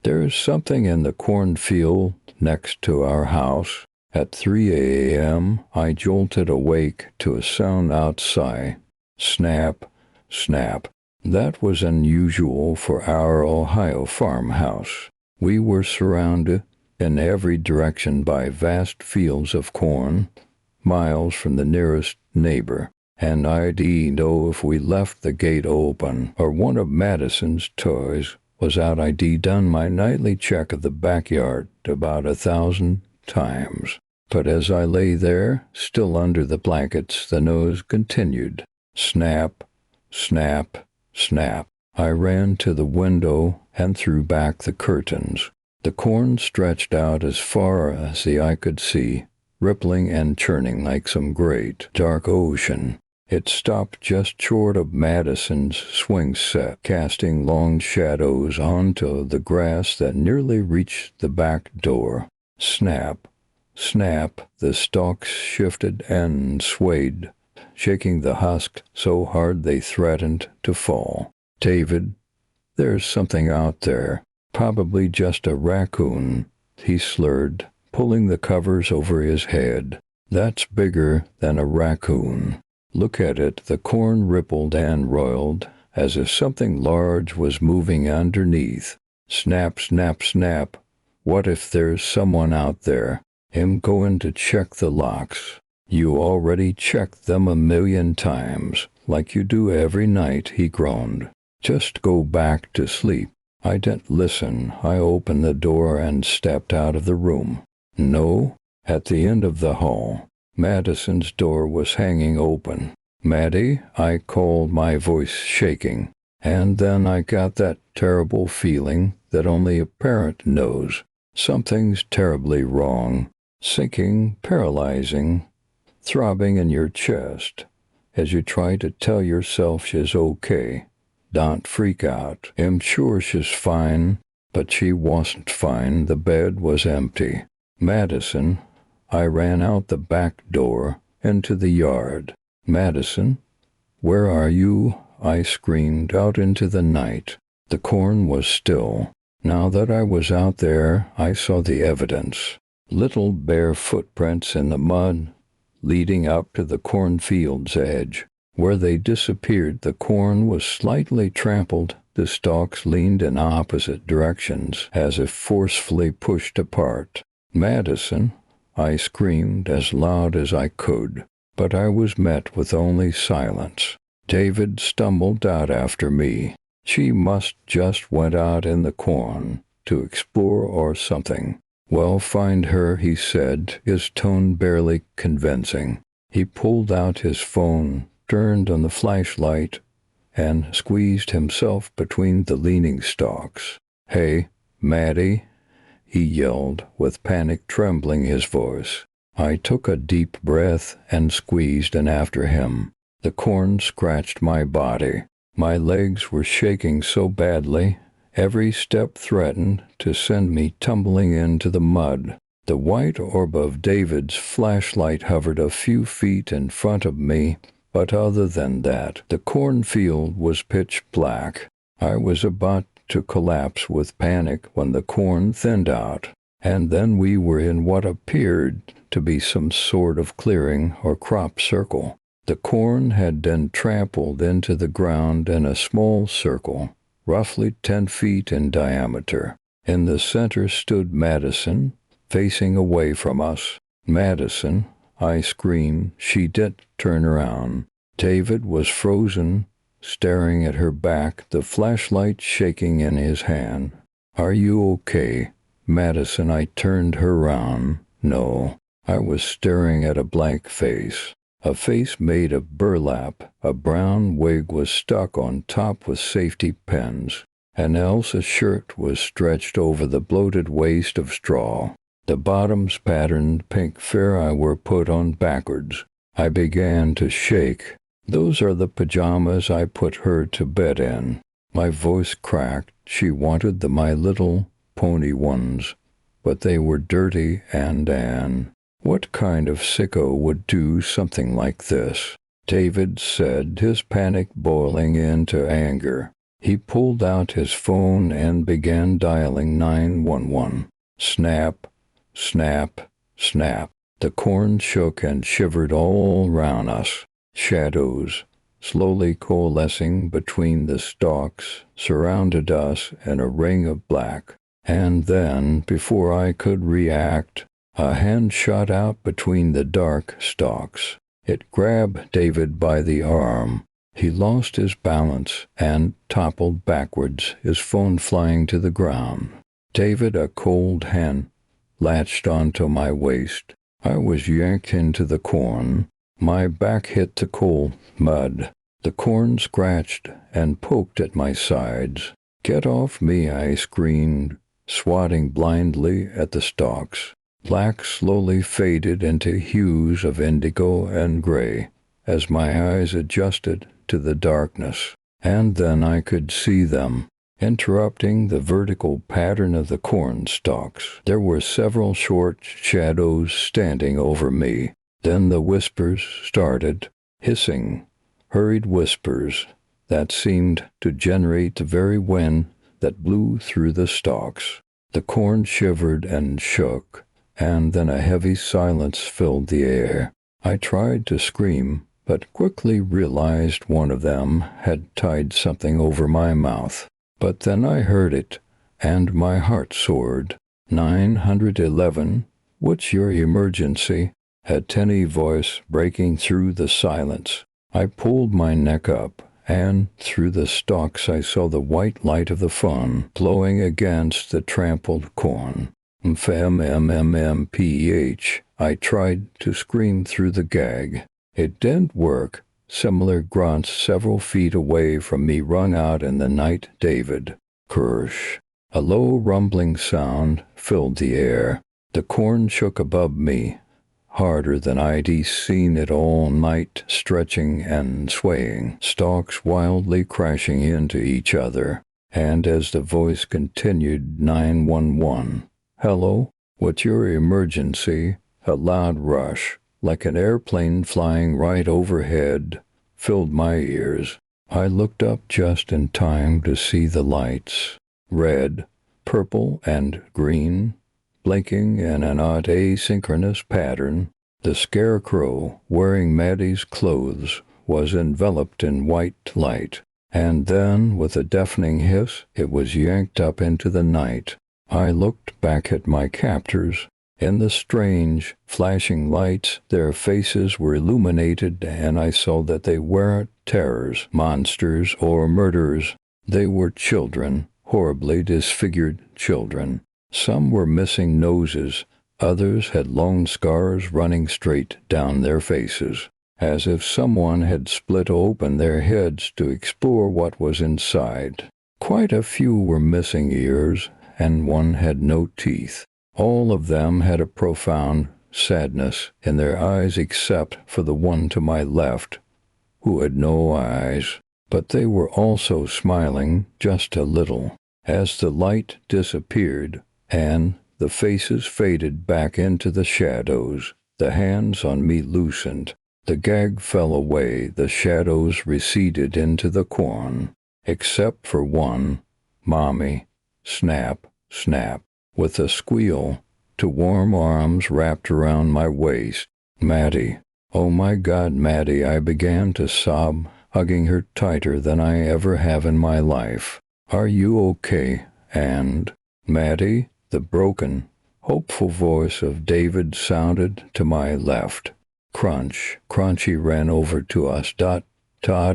There's something in the cornfield next to our house. At 3 a.m., I jolted awake to a sound outside. Snap, snap. That was unusual for our Ohio farmhouse. We were surrounded in every direction by vast fields of corn, miles from the nearest neighbor, and I'd know if we left the gate open or one of Madison's toys was out. I'd done my nightly check of the backyard about 1,000 times. But as I lay there, still under the blankets, the noise continued. Snap, snap, snap. I ran to the window and threw back the curtains. The corn stretched out as far as the eye could see, rippling and churning like some great, dark ocean. It stopped just short of Madison's swing set, casting long shadows onto the grass that nearly reached the back door. Snap, snap, the stalks shifted and swayed, shaking the husk so hard they threatened to fall. David, there's something out there. Probably just a raccoon, he slurred, pulling the covers over his head. That's bigger than a raccoon. Look at it. The corn rippled and roiled, as if something large was moving underneath. Snap, snap, snap. What if there's someone out there? I'm going to check the locks. You already checked them 1,000,000 times, like you do every night, he groaned. Just go back to sleep. I didn't listen. I opened the door and stepped out of the room. No, at the end of the hall, Madison's door was hanging open. Maddie, I called, my voice shaking. And then I got that terrible feeling that only a parent knows. Something's terribly wrong. Sinking, paralyzing, throbbing in your chest as you try to tell yourself she's okay. Don't freak out. I'm sure she's fine, but she wasn't fine. The bed was empty. Madison, I ran out the back door into the yard. Madison, where are you? I screamed out into the night. The corn was still. Now that I was out there, I saw the evidence. Little bare footprints in the mud leading up to the cornfield's edge. Where they disappeared, the corn was slightly trampled. The stalks leaned in opposite directions, as if forcefully pushed apart. Madison, I screamed as loud as I could, but I was met with only silence. David stumbled out after me. She must just went out in the corn to explore or something. Well, find her, he said, his tone barely convincing. He pulled out his phone, turned on the flashlight, and squeezed himself between the leaning stalks. Hey, Maddie, he yelled, with panic trembling his voice. I took a deep breath and squeezed in after him. The corn scratched my body. My legs were shaking so badly, every step threatened to send me tumbling into the mud. The white orb of David's flashlight hovered a few feet in front of me, but other than that, the cornfield was pitch black. I was about to collapse with panic when the corn thinned out, and then we were in what appeared to be some sort of clearing or crop circle. The corn had then trampled into the ground in a small circle, roughly 10 feet in diameter. In the center stood Madison, facing away from us. Madison, I screamed. She didn't turn around. David was frozen, staring at her back, the flashlight shaking in his hand. Are you okay? Madison, I turned her round. No, I was staring at a blank face. A face made of burlap. A brown wig was stuck on top with safety pins. An Elsa's shirt was stretched over the bloated waist of straw. The bottoms patterned pink fur were put on backwards. I began to shake. Those are the pajamas I put her to bed in. My voice cracked. She wanted the My Little Pony ones, but they were dirty and what kind of sicko would do something like this? David said, his panic boiling into anger. He pulled out his phone and began dialing 911. Snap, snap, snap. The corn shook and shivered all around us. Shadows, slowly coalescing between the stalks, surrounded us in a ring of black. And then, before I could react, a hand shot out between the dark stalks. It grabbed David by the arm. He lost his balance and toppled backwards, his phone flying to the ground. David, a cold hand, latched onto my waist. I was yanked into the corn. My back hit the cold mud. The corn scratched and poked at my sides. "Get off me," I screamed, swatting blindly at the stalks. Black slowly faded into hues of indigo and gray as my eyes adjusted to the darkness, and then I could see them, interrupting the vertical pattern of the corn stalks. There were several short shadows standing over me. Then the whispers started, hissing, hurried whispers that seemed to generate the very wind that blew through the stalks. The corn shivered and shook, and then a heavy silence filled the air. I tried to scream, but quickly realized one of them had tied something over my mouth. But then I heard it, and my heart soared. 911, what's your emergency? A tinny voice breaking through the silence. I pulled my neck up, and through the stalks I saw the white light of the phone glowing against the trampled corn. MMMMPH. I tried to scream through the gag. It didn't work. Similar grunts several feet away from me rung out in the night. David. Kirsch. A low rumbling sound filled the air. The corn shook above me, harder than I'd seen it all night, stretching and swaying, stalks wildly crashing into each other. And as the voice continued, 911. Hello? What's your emergency? A loud rush, like an airplane flying right overhead, filled my ears. I looked up just in time to see the lights, red, purple, and green, blinking in an odd asynchronous pattern. The scarecrow, wearing Maddie's clothes, was enveloped in white light, and then, with a deafening hiss, it was yanked up into the night. I looked back at my captors. In the strange, flashing lights, their faces were illuminated, and I saw that they weren't terrors, monsters, or murderers. They were children, horribly disfigured children. Some were missing noses, others had long scars running straight down their faces, as if someone had split open their heads to explore what was inside. Quite a few were missing ears, and one had no teeth. All of them had a profound sadness in their eyes except for the one to my left, who had no eyes. But they were also smiling just a little. As the light disappeared, and the faces faded back into the shadows, the hands on me loosened. The gag fell away, the shadows receded into the corn, except for one, Mommy. Snap, snap. With a squeal, two warm arms wrapped around my waist. Maddie. Oh my God, Maddie, I began to sob, hugging her tighter than I ever have in my life. Are you okay? And, Maddie, the broken, hopeful voice of David sounded to my left. Crunch, Crunchy ran over to us. Todd,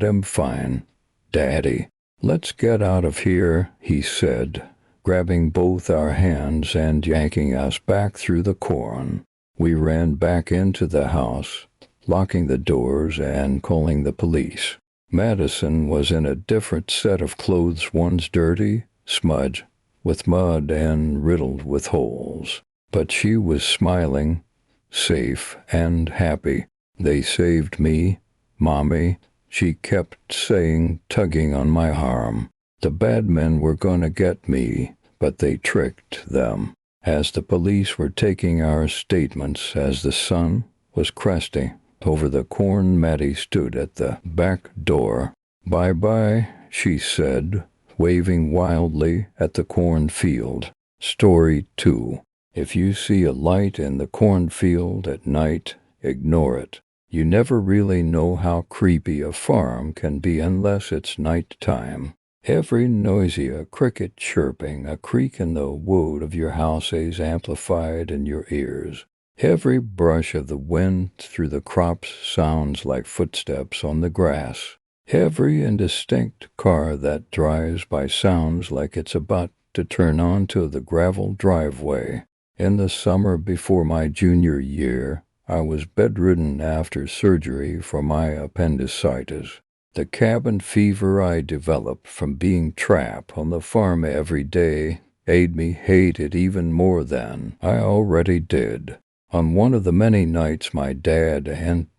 I'm fine. Daddy. Let's get out of here, he said, grabbing both our hands and yanking us back through the corn. We ran back into the house, locking the doors and calling the police. Madison was in a different set of clothes, one's dirty, smudged with mud and riddled with holes. But she was smiling, safe and happy. They saved me, Mommy, she kept saying, tugging on my arm. The bad men were going to get me, but they tricked them. As the police were taking our statements, as the sun was cresting over the corn, Maddie stood at the back door. Bye-bye, she said, waving wildly at the cornfield. Story 2. If you see a light in the cornfield at night, ignore it. You never really know how creepy a farm can be unless it's night time. Every noisy, a cricket chirping, a creak in the wood of your house is amplified in your ears. Every brush of the wind through the crops sounds like footsteps on the grass. Every indistinct car that drives by sounds like it's about to turn onto the gravel driveway. In the summer before my junior year, I was bedridden after surgery for my appendicitis. The cabin fever I developed from being trapped on the farm every day made me hate it even more than I already did. On one of the many nights my dad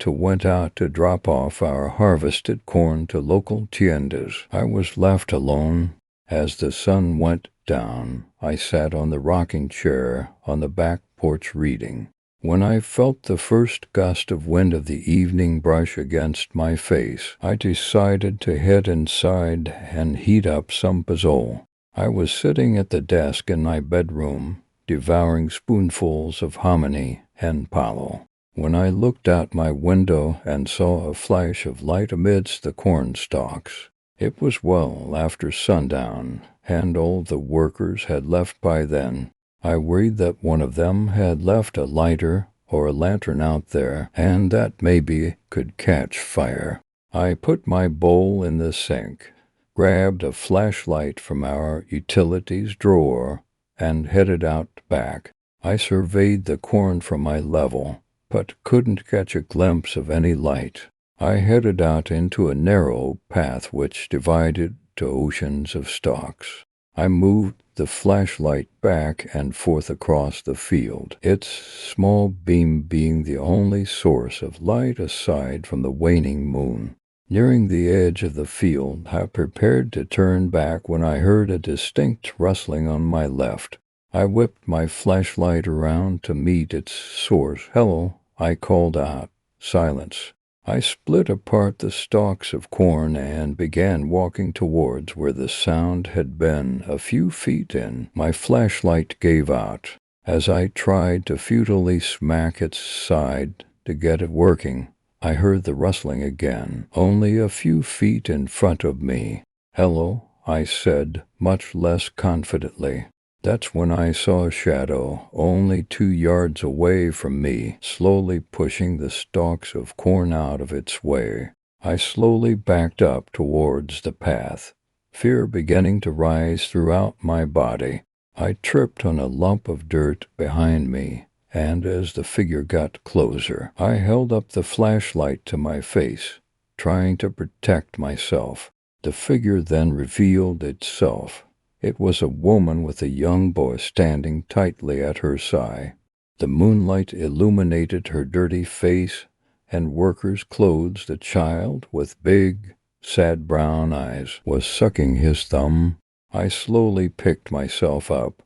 went out to drop off our harvested corn to local tiendas, I was left alone. As the sun went down, I sat on the rocking chair on the back porch reading. When I felt the first gust of wind of the evening brush against my face, I decided to head inside and heat up some pozole. I was sitting at the desk in my bedroom, devouring spoonfuls of hominy and palo, when I looked out my window and saw a flash of light amidst the corn stalks. It was well after sundown, and all the workers had left by then. I worried that one of them had left a lighter or a lantern out there, and that maybe could catch fire. I put my bowl in the sink, grabbed a flashlight from our utilities drawer, and headed out back. I surveyed the corn from my level, but couldn't catch a glimpse of any light. I headed out into a narrow path which divided to oceans of stalks. I moved the flashlight back and forth across the field, its small beam being the only source of light aside from the waning moon. Nearing the edge of the field, I prepared to turn back when I heard a distinct rustling on my left. I whipped my flashlight around to meet its source. "Hello," I called out. Silence. I split apart the stalks of corn and began walking towards where the sound had been a few feet in. My flashlight gave out. As I tried to futilely smack its side to get it working, I heard the rustling again, only a few feet in front of me. "Hello," I said, much less confidently. That's when I saw a shadow only 2 yards away from me, slowly pushing the stalks of corn out of its way. I slowly backed up towards the path, fear beginning to rise throughout my body. I tripped on a lump of dirt behind me, and as the figure got closer, I held up the flashlight to my face, trying to protect myself. The figure then revealed itself. It was a woman with a young boy standing tightly at her side. The moonlight illuminated her dirty face and worker's clothes. The child, with big, sad brown eyes, was sucking his thumb. I slowly picked myself up,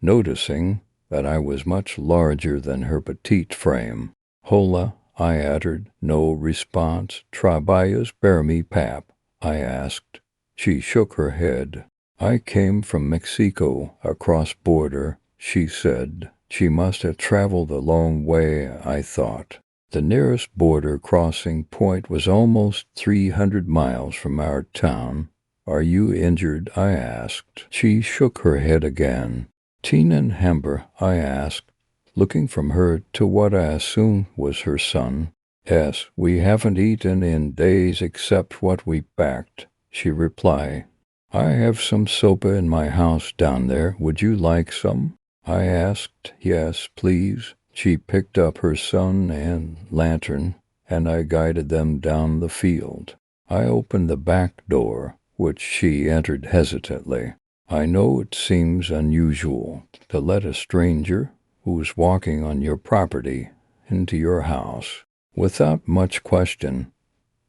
noticing that I was much larger than her petite frame. "Hola," I uttered. No response. "Trabalhas para mí, pap?" I asked. She shook her head. "I came from Mexico, across border," she said. She must have traveled a long way, I thought. The nearest border crossing point was almost 300 miles from our town. "Are you injured?" I asked. She shook her head again. "Tienen hambre?" I asked, looking from her to what I assumed was her son. "Yes, we haven't eaten in days except what we packed," she replied. "I have some sopa in my house down there. Would you like some?" I asked. "Yes, please." She picked up her son and lantern, and I guided them down the field. I opened the back door, which she entered hesitantly. "I know it seems unusual to let a stranger who's walking on your property into your house without much question,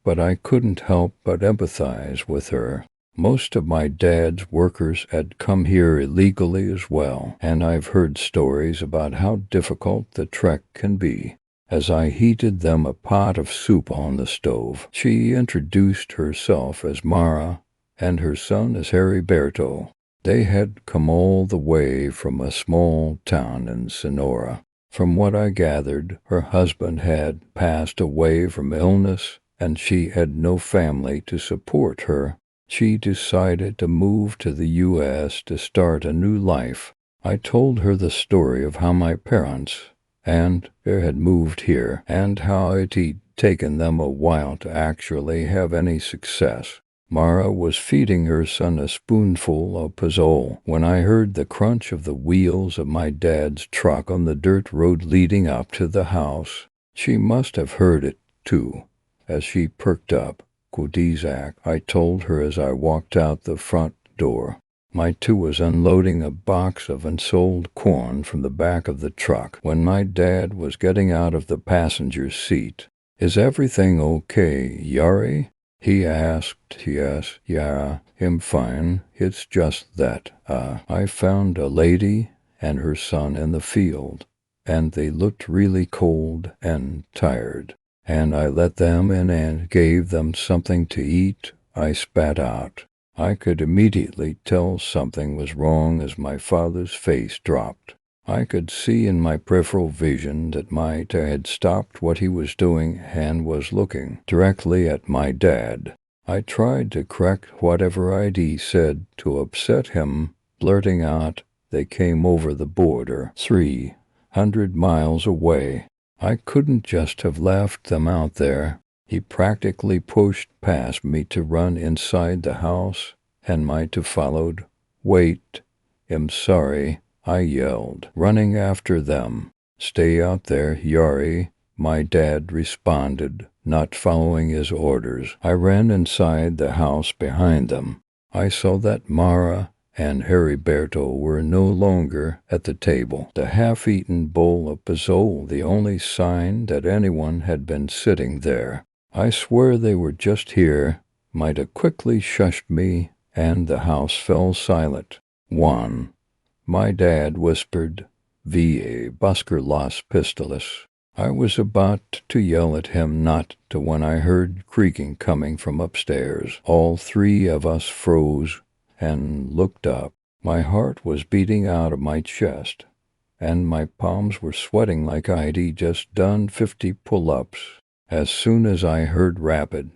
but I couldn't help but empathize with her. Most of my dad's workers had come here illegally as well, and I've heard stories about how difficult the trek can be. As I heated them a pot of soup on the stove, she introduced herself as Mara, and her son is Heriberto. They had come all the way from a small town in Sonora. From what I gathered, her husband had passed away from illness, and she had no family to support her. She decided to move to the U.S. to start a new life. I told her the story of how my parents and had moved here, and how it had taken them a while to actually have any success. Mara was feeding her son a spoonful of pozole when I heard the crunch of the wheels of my dad's truck on the dirt road leading up to the house. She must have heard it, too, as she perked up. Kudizak, I told her as I walked out the front door. My two was unloading a box of unsold corn from the back of the truck when my dad was getting out of the passenger seat. "Is everything okay, Yari?" he asked. "Yes, yeah, I'm fine. It's just that, I found a lady and her son in the field, and they looked really cold and tired. And I let them in and gave them something to eat," I spat out. I could immediately tell something was wrong as my father's face dropped. I could see in my peripheral vision that my dad had stopped what he was doing and was looking directly at my dad. I tried to correct whatever I'd said to upset him, blurting out, "They came over the border 300 miles away. I couldn't just have left them out there." He practically pushed past me to run inside the house, and my two followed. "Wait, I'm sorry," I yelled, running after them. "Stay out there, Yari," my dad responded, not following his orders. I ran inside the house behind them. I saw that Mara and Heriberto were no longer at the table. The half-eaten bowl of pozole, the only sign that anyone had been sitting there. I swear they were just here, might have quickly shushed me, and the house fell silent. 1. My dad whispered, "Va buscar las pistolas." I was about to yell at him not to when I heard creaking coming from upstairs. All three of us froze and looked up. My heart was beating out of my chest, and my palms were sweating like I'd just done 50 pull-ups. As soon as I heard rapid,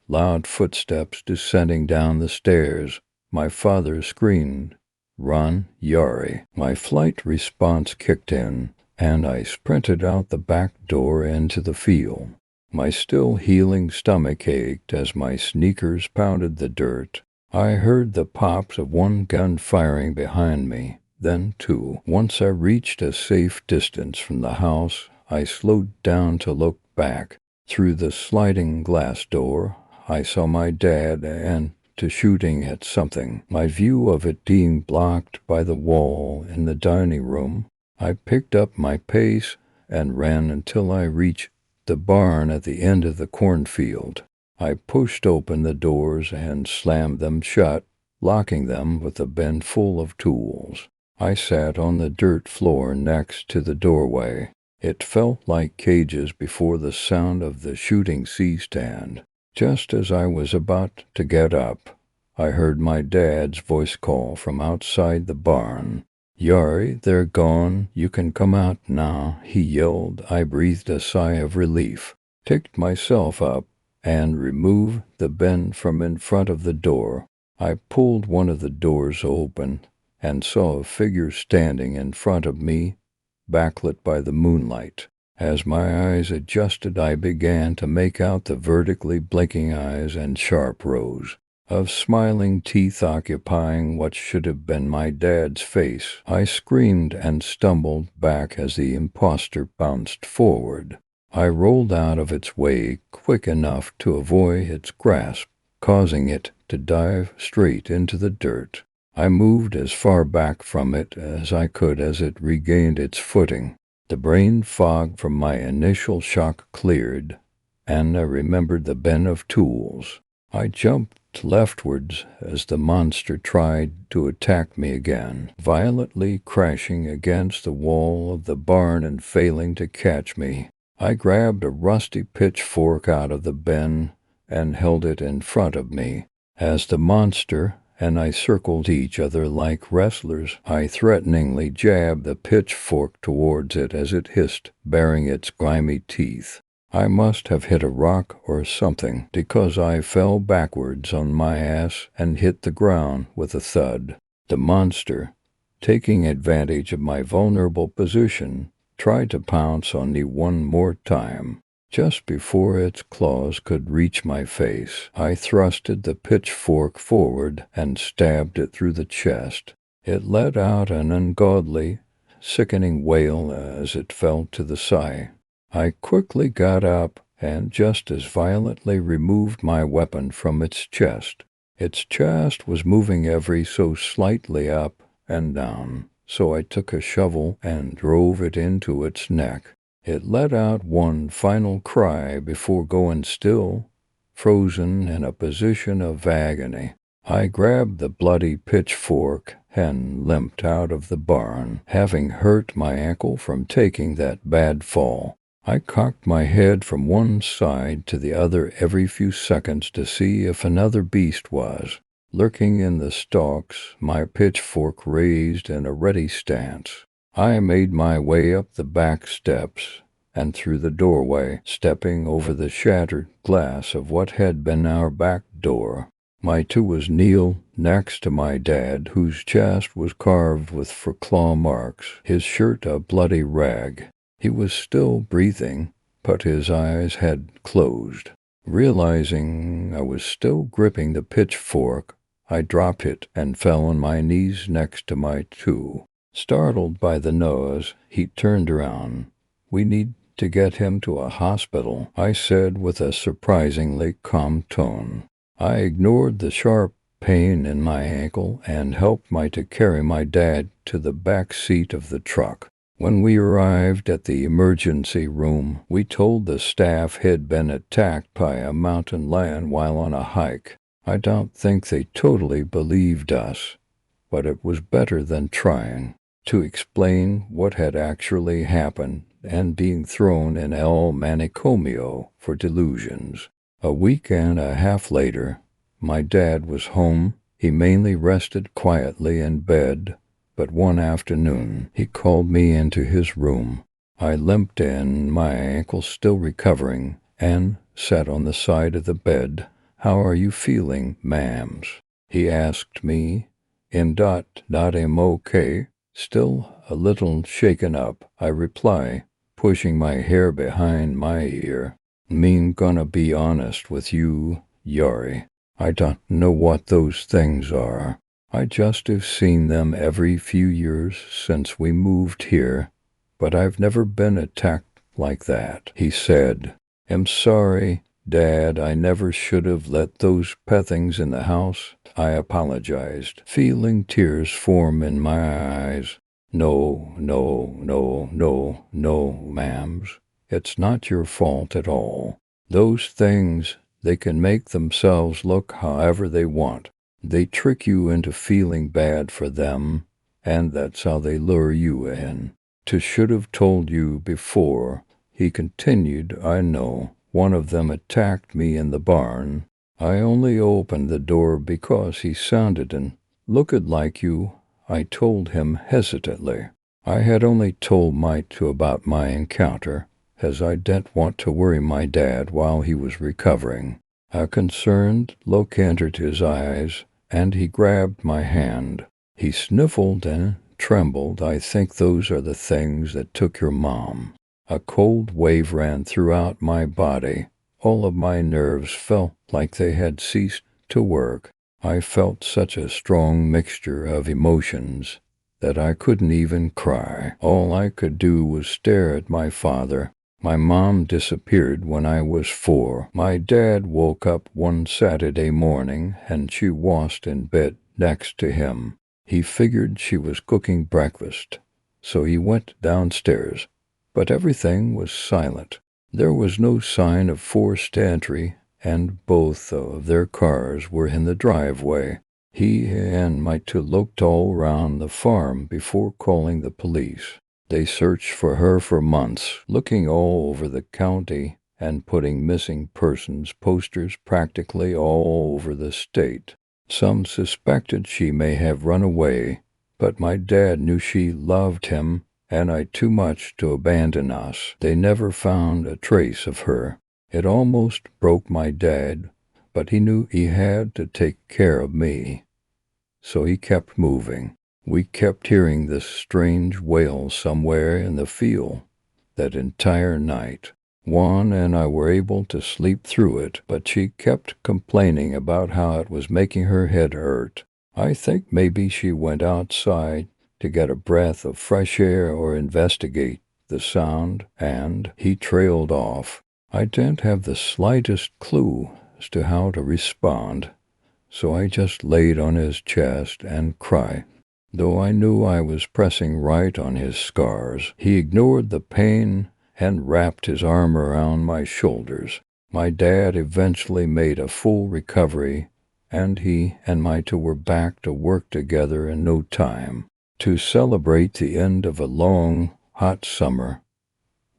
loud footsteps descending down the stairs, my father screamed, "Run, Yari." My flight response kicked in, and I sprinted out the back door into the field. My still healing stomach ached as my sneakers pounded the dirt. I heard the pops of one gun firing behind me, then two. Once I reached a safe distance from the house, I slowed down to look back. Through the sliding glass door, I saw my dad and to shooting at something, my view of it being blocked by the wall in the dining room. I picked up my pace and ran until I reached the barn at the end of the cornfield. I pushed open the doors and slammed them shut, locking them with a bin full of tools. I sat on the dirt floor next to the doorway. It felt like cages before the sound of the shooting C-stand. Just as I was about to get up, I heard my dad's voice call from outside the barn. "Yari, they're gone. You can come out now," he yelled. I breathed a sigh of relief, picked myself up, and removed the bin from in front of the door. I pulled one of the doors open and saw a figure standing in front of me, backlit by the moonlight. As my eyes adjusted, I began to make out the vertically blinking eyes and sharp rows of smiling teeth occupying what should have been my dad's face. I screamed and stumbled back as the imposter bounced forward. I rolled out of its way quick enough to avoid its grasp, causing it to dive straight into the dirt. I moved as far back from it as I could as it regained its footing. The brain fog from my initial shock cleared, and I remembered the bin of tools. I jumped leftwards as the monster tried to attack me again, violently crashing against the wall of the barn and failing to catch me. I grabbed a rusty pitchfork out of the bin and held it in front of me. As the monster and I circled each other like wrestlers, I threateningly jabbed the pitchfork towards it as it hissed, baring its grimy teeth. I must have hit a rock or something, because I fell backwards on my ass and hit the ground with a thud. The monster, taking advantage of my vulnerable position, tried to pounce on me one more time. Just before its claws could reach my face, I thrusted the pitchfork forward and stabbed it through the chest. It let out an ungodly, sickening wail as it fell to the side. I quickly got up and just as violently removed my weapon from its chest. Its chest was moving ever so slightly up and down, so I took a shovel and drove it into its neck. It let out one final cry before going still, frozen in a position of agony. I grabbed the bloody pitchfork and limped out of the barn, having hurt my ankle from taking that bad fall. I cocked my head from one side to the other every few seconds to see if another beast was lurking in the stalks, my pitchfork raised in a ready stance. I made my way up the back steps and through the doorway, stepping over the shattered glass of what had been our back door. My two was kneel next to my dad, whose chest was carved with claw marks, his shirt a bloody rag. He was still breathing, but his eyes had closed. Realizing I was still gripping the pitchfork, I dropped it and fell on my knees next to my two. Startled by the noise, he turned around. "We need to get him to a hospital," I said with a surprisingly calm tone. I ignored the sharp pain in my ankle and helped to carry my dad to the back seat of the truck. When we arrived at the emergency room, we told the staff he'd been attacked by a mountain lion while on a hike. I don't think they totally believed us, but it was better than trying to explain what had actually happened and being thrown in El Manicomio for delusions. A week and a half later, my dad was home. He mainly rested quietly in bed, but one afternoon he called me into his room. I limped in, my ankle still recovering, and sat on the side of the bed. "How are you feeling, ma'ams?" he asked me. "I'm okay, still a little shaken up," I reply, pushing my hair behind my ear. "Mean gonna be honest with you, Yari. I don't know what those things are. I just have seen them every few years since we moved here, but I've never been attacked like that," he said. "I'm sorry, Dad, I never should have let those pet things in the house," I apologized, feeling tears form in my eyes. No, ma'ams. It's not your fault at all. Those things, they can make themselves look however they want. They trick you into feeling bad for them, and that's how they lure you in. To should have told you before," he continued. "I know. One of them attacked me in the barn. I only opened the door because he sounded and looked like you," I told him hesitantly. I had only told my two about my encounter, as I didn't want to worry my dad while he was recovering. A concerned look entered his eyes, and he grabbed my hand. He sniffled and trembled. "I think those are the things that took your mom." A cold wave ran throughout my body. All of my nerves felt like they had ceased to work. I felt such a strong mixture of emotions that I couldn't even cry. All I could do was stare at my father. My mom disappeared when I was 4. My dad woke up one Saturday morning and she washed in bed next to him. He figured she was cooking breakfast, so he went downstairs, but everything was silent. There was no sign of forced entry, and both of their cars were in the driveway. He and my two looked all around the farm before calling the police. They searched for her for months, looking all over the county, and putting missing persons posters practically all over the state. Some suspected she may have run away, but my dad knew she loved him and I too much to abandon us. They never found a trace of her. It almost broke my dad, but he knew he had to take care of me. So he kept moving. We kept hearing this strange wail somewhere in the field that entire night. Juan and I were able to sleep through it, but she kept complaining about how it was making her head hurt. I think maybe she went outside to get a breath of fresh air or investigate the sound, and he trailed off. I didn't have the slightest clue as to how to respond, so I just laid on his chest and cried. Though I knew I was pressing right on his scars, he ignored the pain and wrapped his arm around my shoulders. My dad eventually made a full recovery, and he and my two were back to work together in no time. To celebrate the end of a long, hot summer,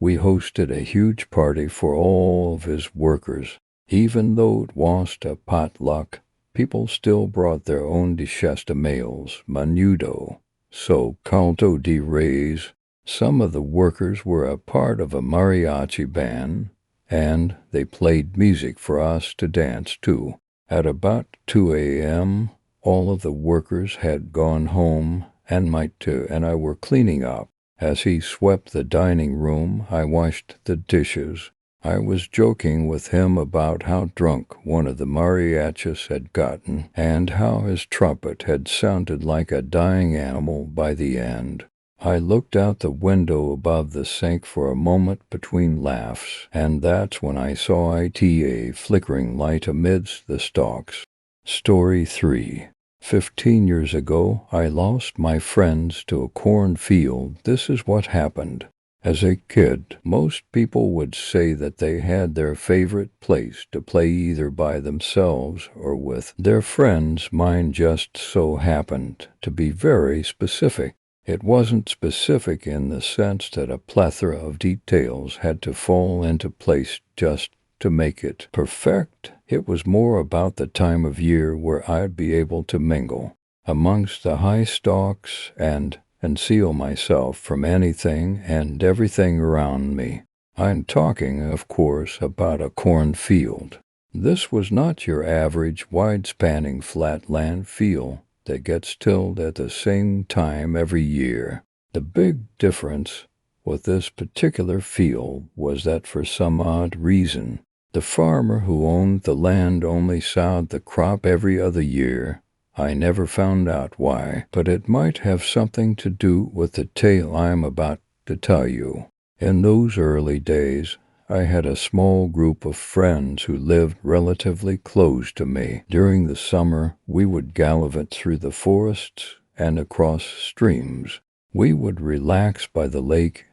we hosted a huge party for all of his workers. Even though it wasn't a potluck, people still brought their own digesta meals, menudo, so caldo de res. Some of the workers were a part of a mariachi band, and they played music for us to dance to. At about 2 a.m., all of the workers had gone home, and my two and I were cleaning up. As he swept the dining room, I washed the dishes. I was joking with him about how drunk one of the mariachis had gotten and how his trumpet had sounded like a dying animal by the end. I looked out the window above the sink for a moment between laughs, and that's when I saw a flickering light amidst the stalks. Story 3. 15 years ago, I lost my friends to a cornfield. This is what happened. As a kid, most people would say that they had their favorite place to play either by themselves or with their friends. Mine just so happened to be very specific. It wasn't specific in the sense that a plethora of details had to fall into place just to make it perfect. It was more about the time of year where I'd be able to mingle amongst the high stalks and conceal myself from anything and everything around me. I'm talking, of course, about a cornfield. This was not your average wide-spanning flatland field that gets tilled at the same time every year. The big difference with this particular field was that for some odd reason, the farmer who owned the land only sowed the crop every other year. I never found out why, but it might have something to do with the tale I'm about to tell you. In those early days, I had a small group of friends who lived relatively close to me. During the summer, we would gallivant through the forests and across streams. We would relax by the lake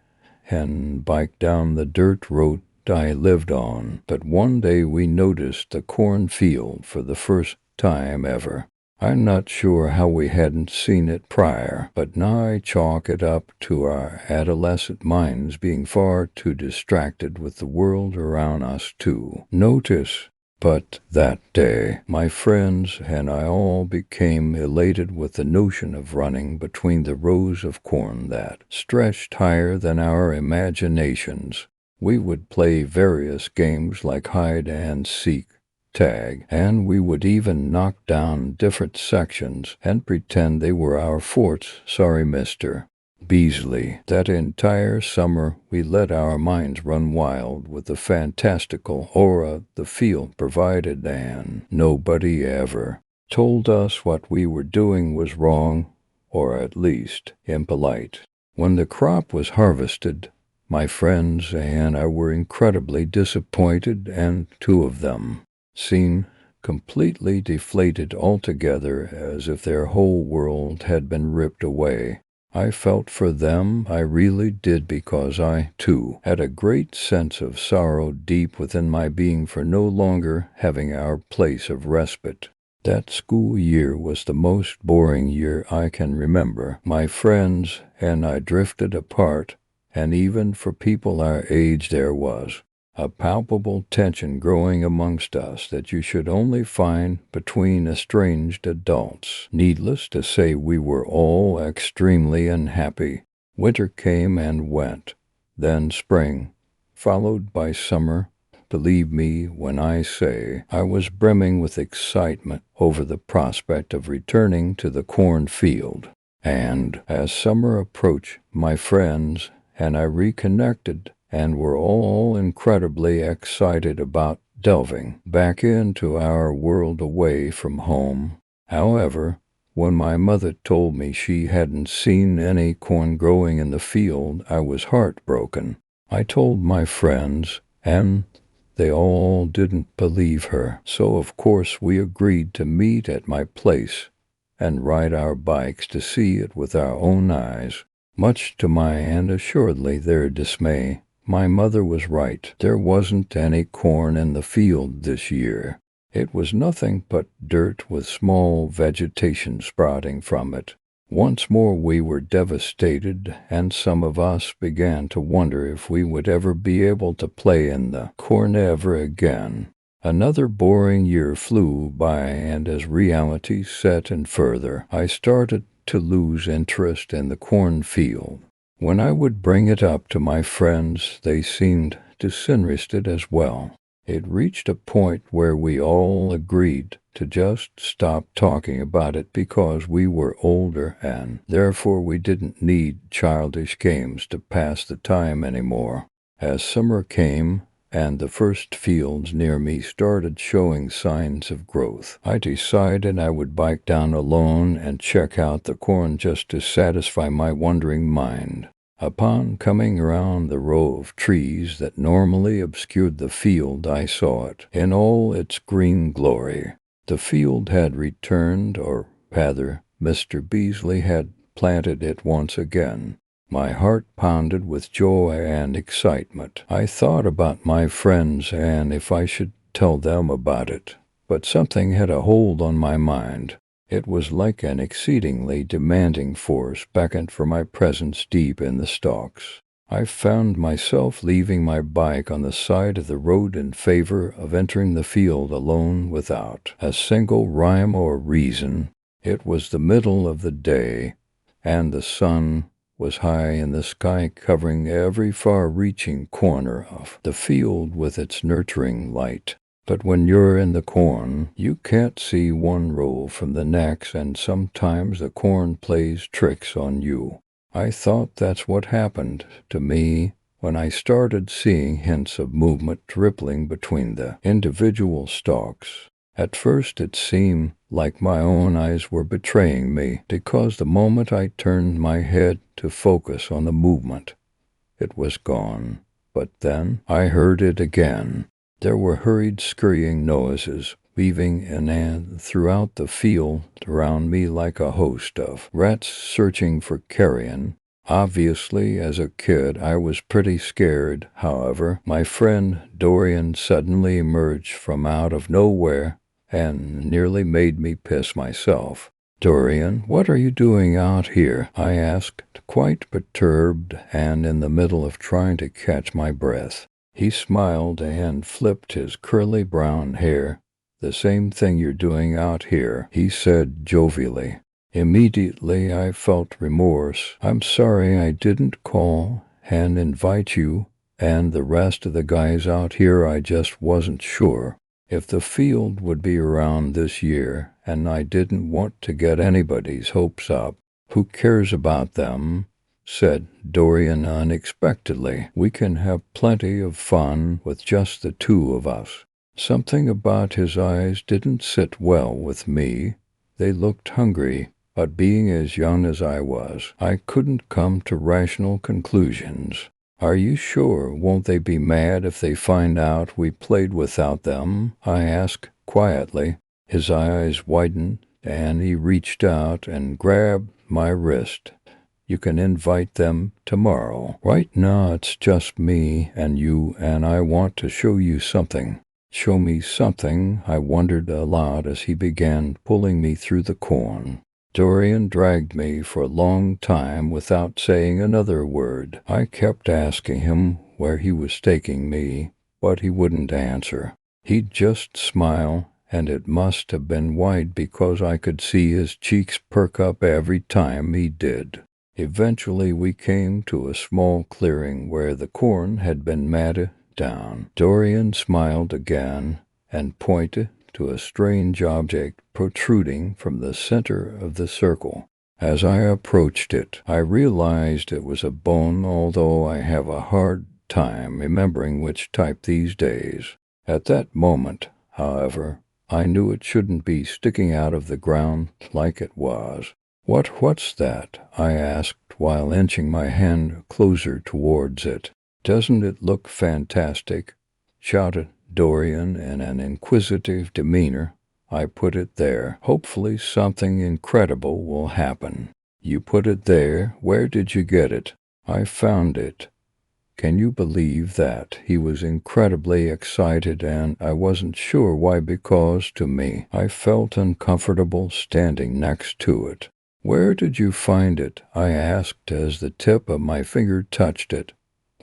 and bike down the dirt road I lived on. But one day we noticed the cornfield for the first time ever. I'm not sure how we hadn't seen it prior, but now I chalk it up to our adolescent minds being far too distracted with the world around us to notice. But that day, my friends and I all became elated with the notion of running between the rows of corn that stretched higher than our imaginations. We would play various games like hide and seek, tag, and we would even knock down different sections and pretend they were our forts. Sorry, Mr. Beasley. That entire summer we let our minds run wild with the fantastical aura the field provided, and nobody ever told us what we were doing was wrong, or at least impolite. When the crop was harvested, my friends and I were incredibly disappointed, and two of them seemed completely deflated altogether, as if their whole world had been ripped away. I felt for them, I really did, because I, too, had a great sense of sorrow deep within my being for no longer having our place of respite. That school year was the most boring year I can remember. My friends and I drifted apart, and even for people our age there was a palpable tension growing amongst us that you should only find between estranged adults. Needless to say, we were all extremely unhappy. Winter came and went, then spring, followed by summer. Believe me when I say I was brimming with excitement over the prospect of returning to the cornfield. And as summer approached, my friends and I reconnected and were all incredibly excited about delving back into our world away from home. However, when my mother told me she hadn't seen any corn growing in the field, I was heartbroken. I told my friends, and they all didn't believe her. So of course we agreed to meet at my place and ride our bikes to see it with our own eyes. Much to my and assuredly their dismay, my mother was right. There wasn't any corn in the field this year. It was nothing but dirt with small vegetation sprouting from it. Once more we were devastated, and some of us began to wonder if we would ever be able to play in the corn ever again. Another boring year flew by, and as reality set in further, I started to lose interest in the cornfield. When I would bring it up to my friends, they seemed disinterested as well. It reached a point where we all agreed to just stop talking about it because we were older and therefore we didn't need childish games to pass the time anymore. As summer came and the first fields near me started showing signs of growth, I decided I would bike down alone and check out the corn just to satisfy my wondering mind. Upon coming around the row of trees that normally obscured the field, I saw it in all its green glory. The field had returned, or rather, Mr. Beasley had planted it once again. My heart pounded with joy and excitement. I thought about my friends and if I should tell them about it, but something had a hold on my mind. It was like an exceedingly demanding force beckoned for my presence deep in the stalks. I found myself leaving my bike on the side of the road in favor of entering the field alone without a single rhyme or reason. It was the middle of the day, and the sun was high in the sky, covering every far-reaching corner of the field with its nurturing light. But when you're in the corn, you can't see one row from the next, and sometimes the corn plays tricks on you. I thought that's what happened to me when I started seeing hints of movement rippling between the individual stalks. At first it seemed like my own eyes were betraying me, because the moment I turned my head to focus on the movement, it was gone. But then I heard it again. There were hurried scurrying noises, weaving in and throughout the field around me like a host of rats searching for carrion. Obviously, as a kid, I was pretty scared. However, my friend Dorian suddenly emerged from out of nowhere and nearly made me piss myself. "Dorian, what are you doing out here?" I asked, quite perturbed and in the middle of trying to catch my breath. He smiled and flipped his curly brown hair. "The same thing you're doing out here," he said jovially. Immediately I felt remorse. "I'm sorry I didn't call and invite you and the rest of the guys out here. I just wasn't sure if the field would be around this year, and I didn't want to get anybody's hopes up." "Who cares about them?" said Dorian unexpectedly. "We can have plenty of fun with just the two of us." Something about his eyes didn't sit well with me. They looked hungry, but being as young as I was, I couldn't come to rational conclusions. "Are you sure? Won't they be mad if they find out we played without them?" I asked quietly. His eyes widened, and he reached out and grabbed my wrist. "You can invite them tomorrow. Right now it's just me and you, and I want to show you something." "Show me something?" I wondered aloud as he began pulling me through the corn. Dorian dragged me for a long time without saying another word. I kept asking him where he was taking me, but he wouldn't answer. He'd just smile, and it must have been wide because I could see his cheeks perk up every time he did. Eventually we came to a small clearing where the corn had been matted down. Dorian smiled again and pointed to a strange object protruding from the center of the circle. As I approached it, I realized it was a bone, although I have a hard time remembering which type these days. At that moment, however, I knew it shouldn't be sticking out of the ground like it was. What's that?" I asked while inching my hand closer towards it. "Doesn't it look fantastic?" shouted Dorian in an inquisitive demeanor. "I put it there. Hopefully something incredible will happen." "You put it there? Where did you get it?" "I found it." Can you believe that? He was incredibly excited, and I wasn't sure why, because to me, I felt uncomfortable standing next to it. "Where did you find it?" I asked as the tip of my finger touched it.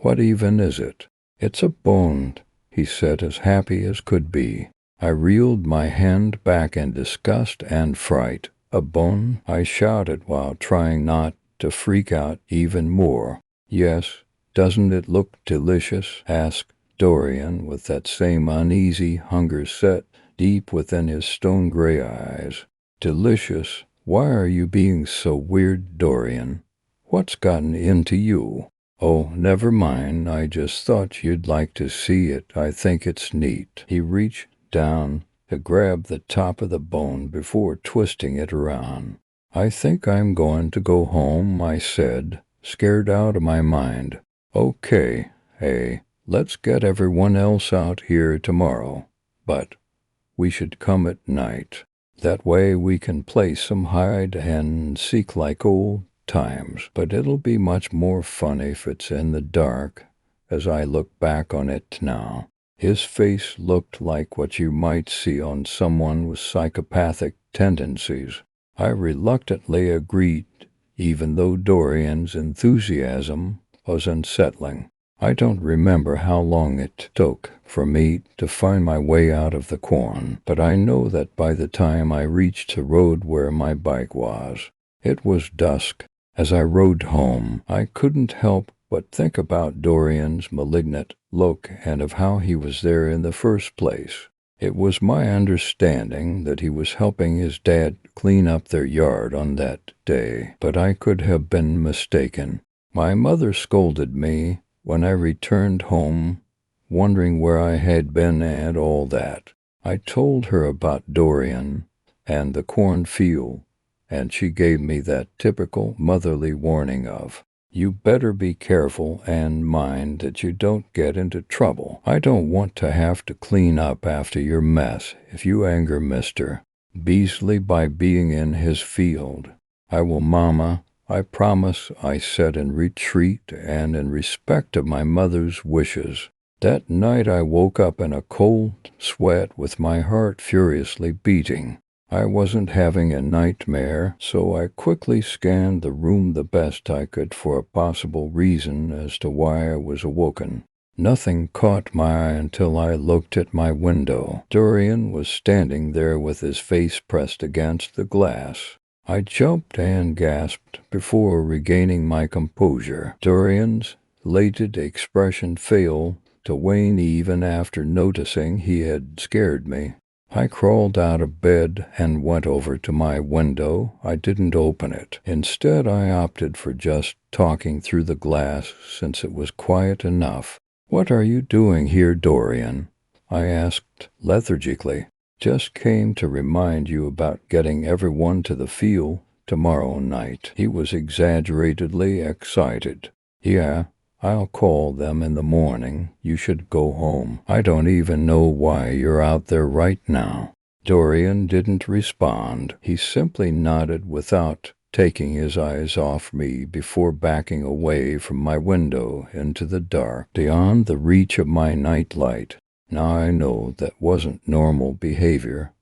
"What even is it?" "It's a bone," he said, as happy as could be. I reeled my hand back in disgust and fright. "A bone?" I shouted while trying not to freak out even more. "Yes. Doesn't it look delicious?" asked Dorian with that same uneasy hunger set deep within his stone-gray eyes. "Delicious? Why are you being so weird, Dorian? What's gotten into you?" "Oh, never mind. I just thought you'd like to see it. I think it's neat." He reached down to grab the top of the bone before twisting it around. "I think I'm going to go home," I said, scared out of my mind. "Okay, hey, let's get everyone else out here tomorrow, but we should come at night. That way we can play some hide and seek like old times, but it'll be much more fun if it's in the dark." As I look back on it now, his face looked like what you might see on someone with psychopathic tendencies. I reluctantly agreed, even though Dorian's enthusiasm was unsettling. I don't remember how long it took for me to find my way out of the corn, but I know that by the time I reached the road where my bike was, it was dusk. As I rode home, I couldn't help but think about Dorian's malignant look and of how he was there in the first place. It was my understanding that he was helping his dad clean up their yard on that day, but I could have been mistaken. My mother scolded me when I returned home, wondering where I had been and all that. I told her about Dorian and the cornfield, and she gave me that typical motherly warning of, "You better be careful and mind that you don't get into trouble. I don't want to have to clean up after your mess if you anger Mr. Beasley by being in his field." "I will, Mama. I promise," I said in retreat and in respect of my mother's wishes. That night I woke up in a cold sweat with my heart furiously beating. I wasn't having a nightmare, so I quickly scanned the room the best I could for a possible reason as to why I was awoken. Nothing caught my eye until I looked at my window. Dorian was standing there with his face pressed against the glass. I jumped and gasped before regaining my composure. Dorian's elated expression failed to wane even after noticing he had scared me. I crawled out of bed and went over to my window. I didn't open it. Instead, I opted for just talking through the glass since it was quiet enough. "What are you doing here, Dorian?" I asked lethargically. "Just came to remind you about getting everyone to the field tomorrow night." He was exaggeratedly excited. "Yeah, I'll call them in the morning. You should go home. I don't even know why you're out there right now." Dorian didn't respond. He simply nodded without taking his eyes off me before backing away from my window into the dark, beyond the reach of my nightlight. Now I know that wasn't normal behavior,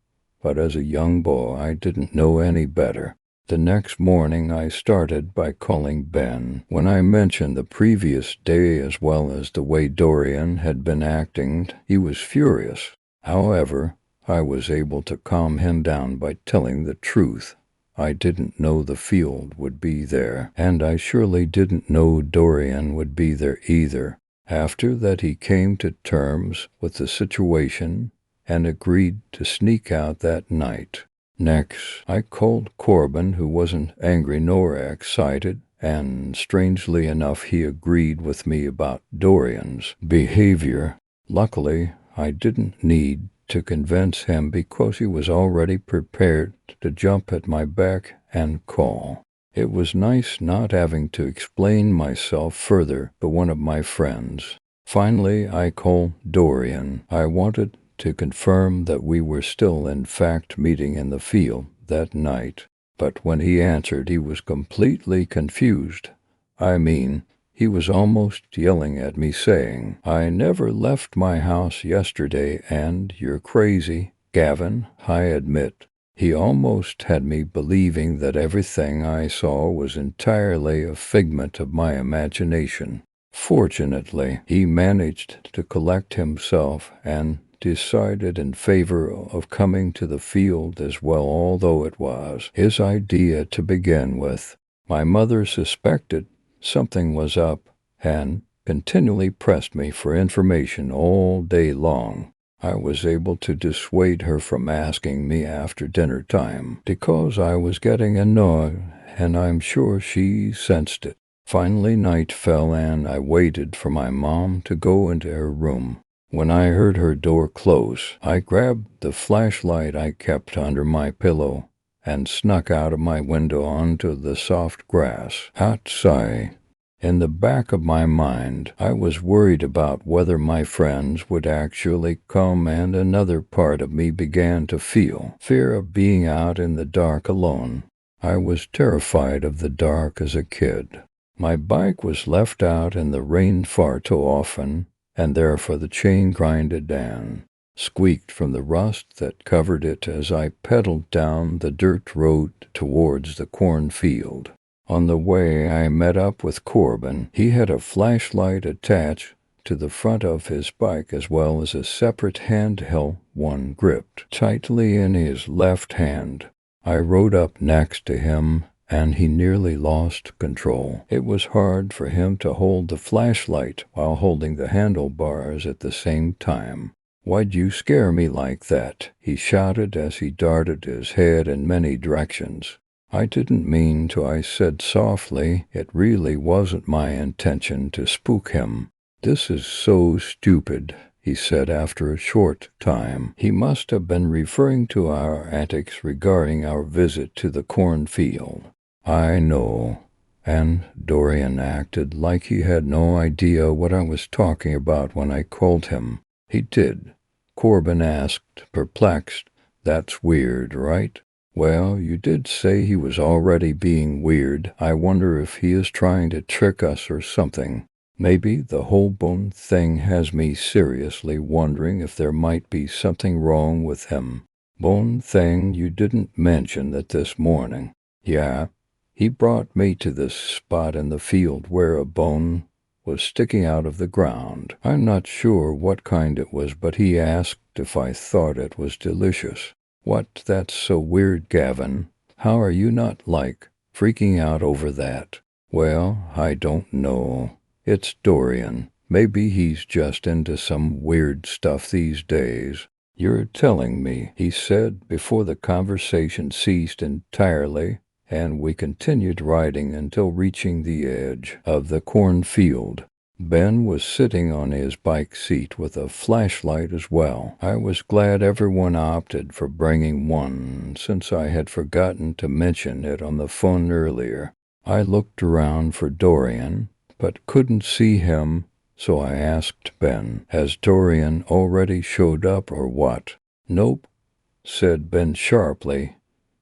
but as a young boy I didn't know any better. The next morning I started by calling Ben. When I mentioned the previous day as well as the way Dorian had been acting, he was furious. However, I was able to calm him down by telling the truth. I didn't know the field would be there, and I surely didn't know Dorian would be there either. After that he came to terms with the situation and agreed to sneak out that night. Next, I called Corbin, who wasn't angry nor excited, and strangely enough he agreed with me about Dorian's behavior. Luckily, I didn't need to convince him because he was already prepared to jump at my beck and call. It was nice not having to explain myself further to one of my friends. Finally, I called Dorian. I wanted to confirm that we were still in fact meeting in the field that night, but when he answered he was completely confused. I mean, he was almost yelling at me saying, "I never left my house yesterday and you're crazy, Gavin, I admit." He almost had me believing that everything I saw was entirely a figment of my imagination. Fortunately, he managed to collect himself and decided in favor of coming to the field as well, although it was his idea to begin with. My mother suspected something was up and continually pressed me for information all day long. I was able to dissuade her from asking me after dinner time because I was getting annoyed, and I'm sure she sensed it. Finally, night fell and I waited for my mom to go into her room. When I heard her door close, I grabbed the flashlight I kept under my pillow and snuck out of my window onto the soft grass outside. In the back of my mind, I was worried about whether my friends would actually come, and another part of me began to feel fear of being out in the dark alone. I was terrified of the dark as a kid. My bike was left out in the rain far too often, and therefore the chain grinded and squeaked from the rust that covered it as I pedaled down the dirt road towards the cornfield. On the way, I met up with Corbin. He had a flashlight attached to the front of his bike as well as a separate handheld one gripped tightly in his left hand. I rode up next to him and he nearly lost control. It was hard for him to hold the flashlight while holding the handlebars at the same time. "Why'd you scare me like that?" he shouted as he darted his head in many directions. "I didn't mean to," I said softly. "It really wasn't my intention to spook him." "This is so stupid," he said after a short time. He must have been referring to our antics regarding our visit to the cornfield. "I know." And Dorian acted like he had no idea what I was talking about when I called him. "He did?" Corbin asked, perplexed. "That's weird, right?" "Well, you did say he was already being weird. I wonder if he is trying to trick us or something. Maybe the whole bone thing has me seriously wondering if there might be something wrong with him." "Bone thing? You didn't mention that this morning." "Yeah. He brought me to this spot in the field where a bone was sticking out of the ground. I'm not sure what kind it was, but he asked if I thought it was delicious." "What? That's so weird, Gavin. How are you not, freaking out over that?" "Well, I don't know. It's Dorian. Maybe he's just into some weird stuff these days." "You're telling me," he said before the conversation ceased entirely, and we continued riding until reaching the edge of the cornfield. Ben was sitting on his bike seat with a flashlight as well. I was glad everyone opted for bringing one, since I had forgotten to mention it on the phone earlier. I looked around for Dorian, but couldn't see him, so I asked Ben, "Has Dorian already showed up or what?" "Nope," said Ben sharply.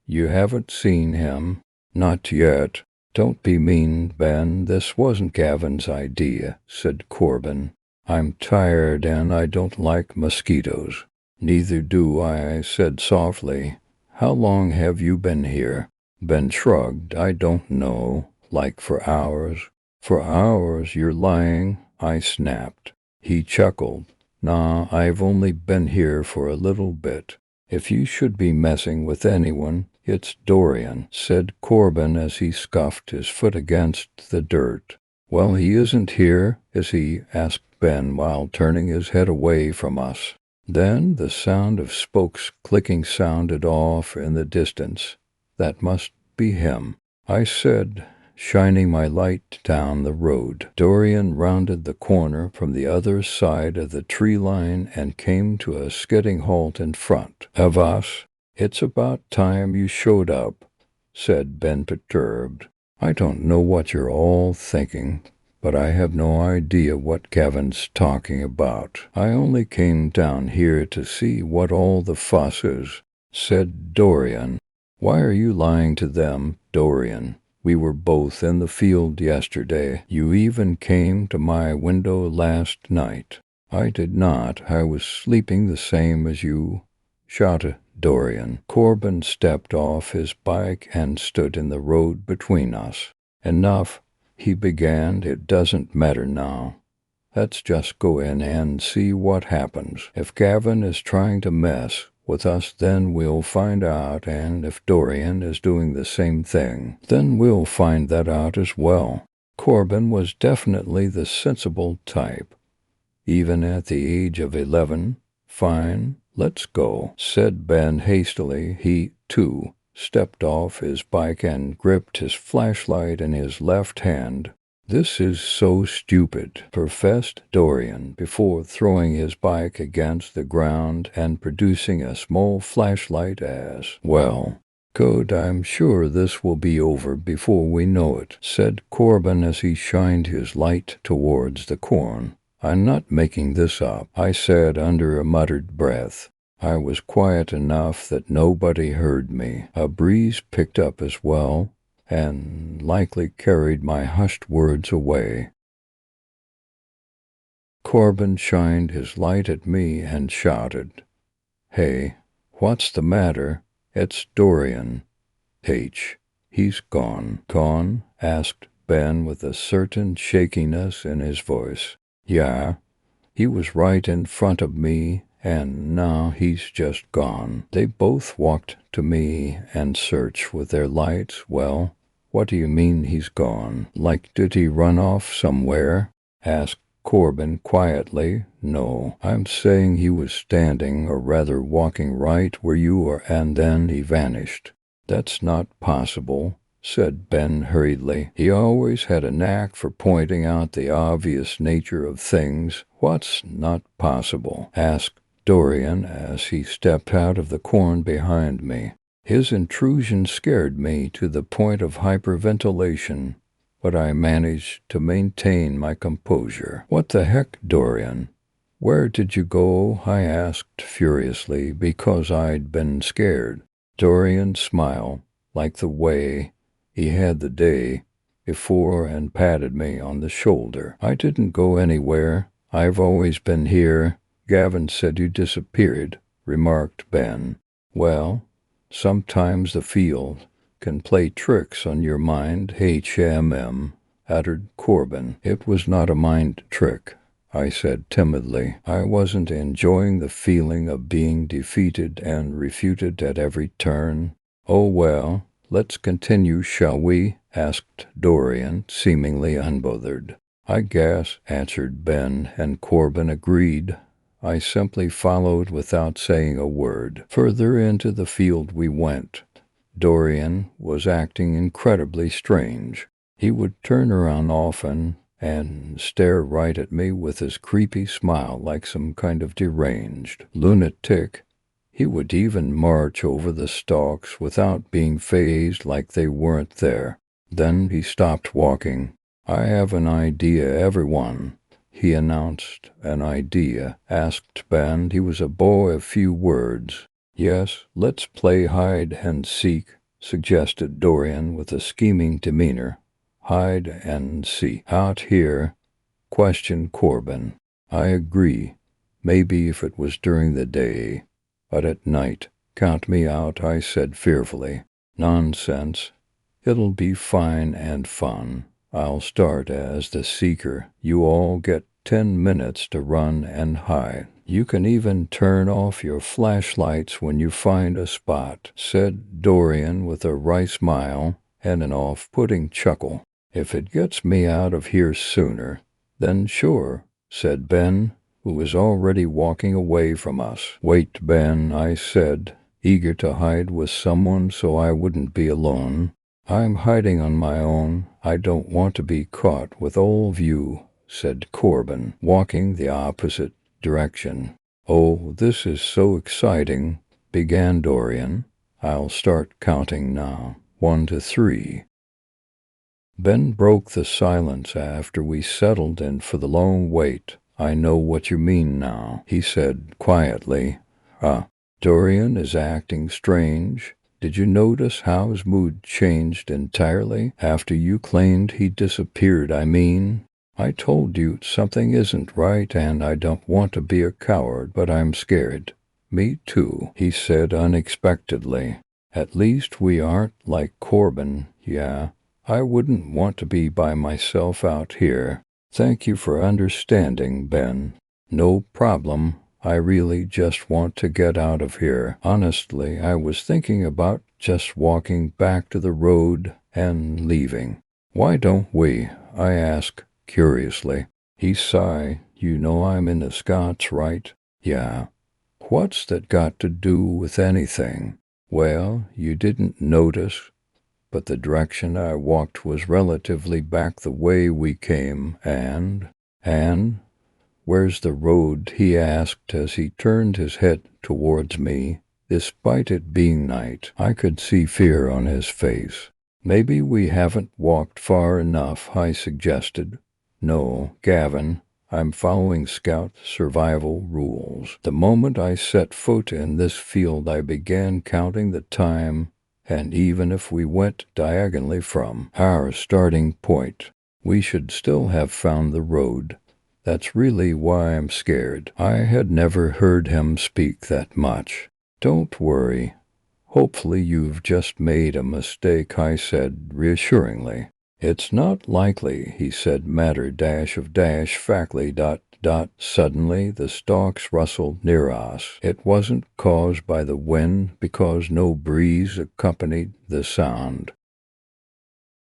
"You haven't seen him?" "Not yet." "Don't be mean, Ben. This wasn't Gavin's idea," said Corbin. "I'm tired and I don't like mosquitoes." "Neither do I," said softly. "How long have you been here?" Ben shrugged. I don't know. Like for hours. For hours you're lying, I snapped. He chuckled. Nah, I've only been here for a little bit. If you should be messing with anyone, it's Dorian, said Corbin as he scuffed his foot against the dirt. Well, he isn't here, is he? Asked Ben while turning his head away from us. Then the sound of spokes clicking sounded off in the distance. That must be him, I said, shining my light down the road. Dorian rounded the corner from the other side of the tree line and came to a skidding halt in front of us. It's about time you showed up, said Ben, perturbed. I don't know what you're all thinking, but I have no idea what Gavin's talking about. I only came down here to see what all the fuss is, said Dorian. Why are you lying to them, Dorian? We were both in the field yesterday. You even came to my window last night. I did not. I was sleeping the same as you, shouted Dorian. Corbin stepped off his bike and stood in the road between us. Enough, he began. It doesn't matter now. Let's just go in and see what happens. If Gavin is trying to mess with us, then we'll find out, and if Dorian is doing the same thing, then we'll find that out as well. Corbin was definitely the sensible type, even at the age of 11. Fine, let's go, said Ben hastily. He, too, stepped off his bike and gripped his flashlight in his left hand. This is so stupid, professed Dorian, before throwing his bike against the ground and producing a small flashlight as well. Good, I'm sure this will be over before we know it, said Corbin as he shined his light towards the corn. I'm not making this up, I said under a muttered breath. I was quiet enough that nobody heard me. A breeze picked up as well, and likely carried my hushed words away. Corbin shined his light at me and shouted, Hey, what's the matter? It's Dorian. He's gone. Gone? Asked Ben with a certain shakiness in his voice. Yeah, he was right in front of me, and now he's just gone. They both walked to me and searched with their lights. Well, what do you mean he's gone? Like, did he run off somewhere? Asked Corbin quietly. No, I'm saying he was standing, or rather walking right where you are, and then he vanished. That's not possible, said Ben hurriedly. He always had a knack for pointing out the obvious nature of things. What's not possible? Asked Dorian as he stepped out of the corn behind me. His intrusion scared me to the point of hyperventilation, but I managed to maintain my composure. What the heck, Dorian? Where did you go? I asked furiously because I'd been scared. Dorian smiled, like the way he had the day before, and patted me on the shoulder. I didn't go anywhere. I've always been here. Gavin said you disappeared, remarked Ben. Well, sometimes the field can play tricks on your mind, uttered Corbin. It was not a mind trick, I said timidly. I wasn't enjoying the feeling of being defeated and refuted at every turn. Oh well, let's continue, shall we? Asked Dorian, seemingly unbothered. I guess, answered Ben, and Corbin agreed. I simply followed without saying a word. Further into the field we went. Dorian was acting incredibly strange. He would turn around often and stare right at me with his creepy smile like some kind of deranged lunatic. He would even march over the stalks without being fazed, like they weren't there. Then he stopped walking. I have an idea, everyone, he announced. An idea? Asked Ben. He was a boy of few words. Yes, let's play hide and seek, suggested Dorian with a scheming demeanor. Hide and seek. Out here? Questioned Corbin. I agree. Maybe if it was during the day, but at night. Count me out, I said fearfully. Nonsense, It'll be fine and fun. I'll start as the seeker. You all get 10 minutes to run and hide. You can even turn off your flashlights when you find a spot," said Dorian with a wry smile and an off-putting chuckle. "If it gets me out of here sooner, then sure," said Ben, who was already walking away from us. "Wait, Ben," I said, eager to hide with someone so I wouldn't be alone. "I'm hiding on my own. I don't want to be caught with all of you," said Corbin, walking the opposite direction. "Oh, this is so exciting," began Dorian. "I'll start counting now. 1 to 3. Ben broke the silence after we settled in for the long wait. "I know what you mean now," he said quietly. Dorian is acting strange. Did you notice how his mood changed entirely after you claimed he disappeared? I told you something isn't right, and I don't want to be a coward, but I'm scared." "Me too," he said unexpectedly. "At least we aren't like Corbin. Yeah, I wouldn't want to be by myself out here." "Thank you for understanding, Ben." "No problem. I really just want to get out of here. Honestly, I was thinking about just walking back to the road and leaving." "Why don't we?" I asked curiously. He sighed. "You know I'm in the Scots, right?" "Yeah." "What's that got to do with anything?" "Well, you didn't notice, but the direction I walked was relatively back the way we came, and where's the road?" he asked as he turned his head towards me. Despite it being night, I could see fear on his face. "Maybe we haven't walked far enough," I suggested. "No, Gavin, I'm following Scout survival rules. The moment I set foot in this field, I began counting the time, and even if we went diagonally from our starting point, we should still have found the road. That's really why I'm scared." I had never heard him speak that much. "Don't worry. Hopefully you've just made a mistake," I said reassuringly. "It's not likely," he said matter-of-factly. Suddenly the stalks rustled near us. It wasn't caused by the wind because no breeze accompanied the sound.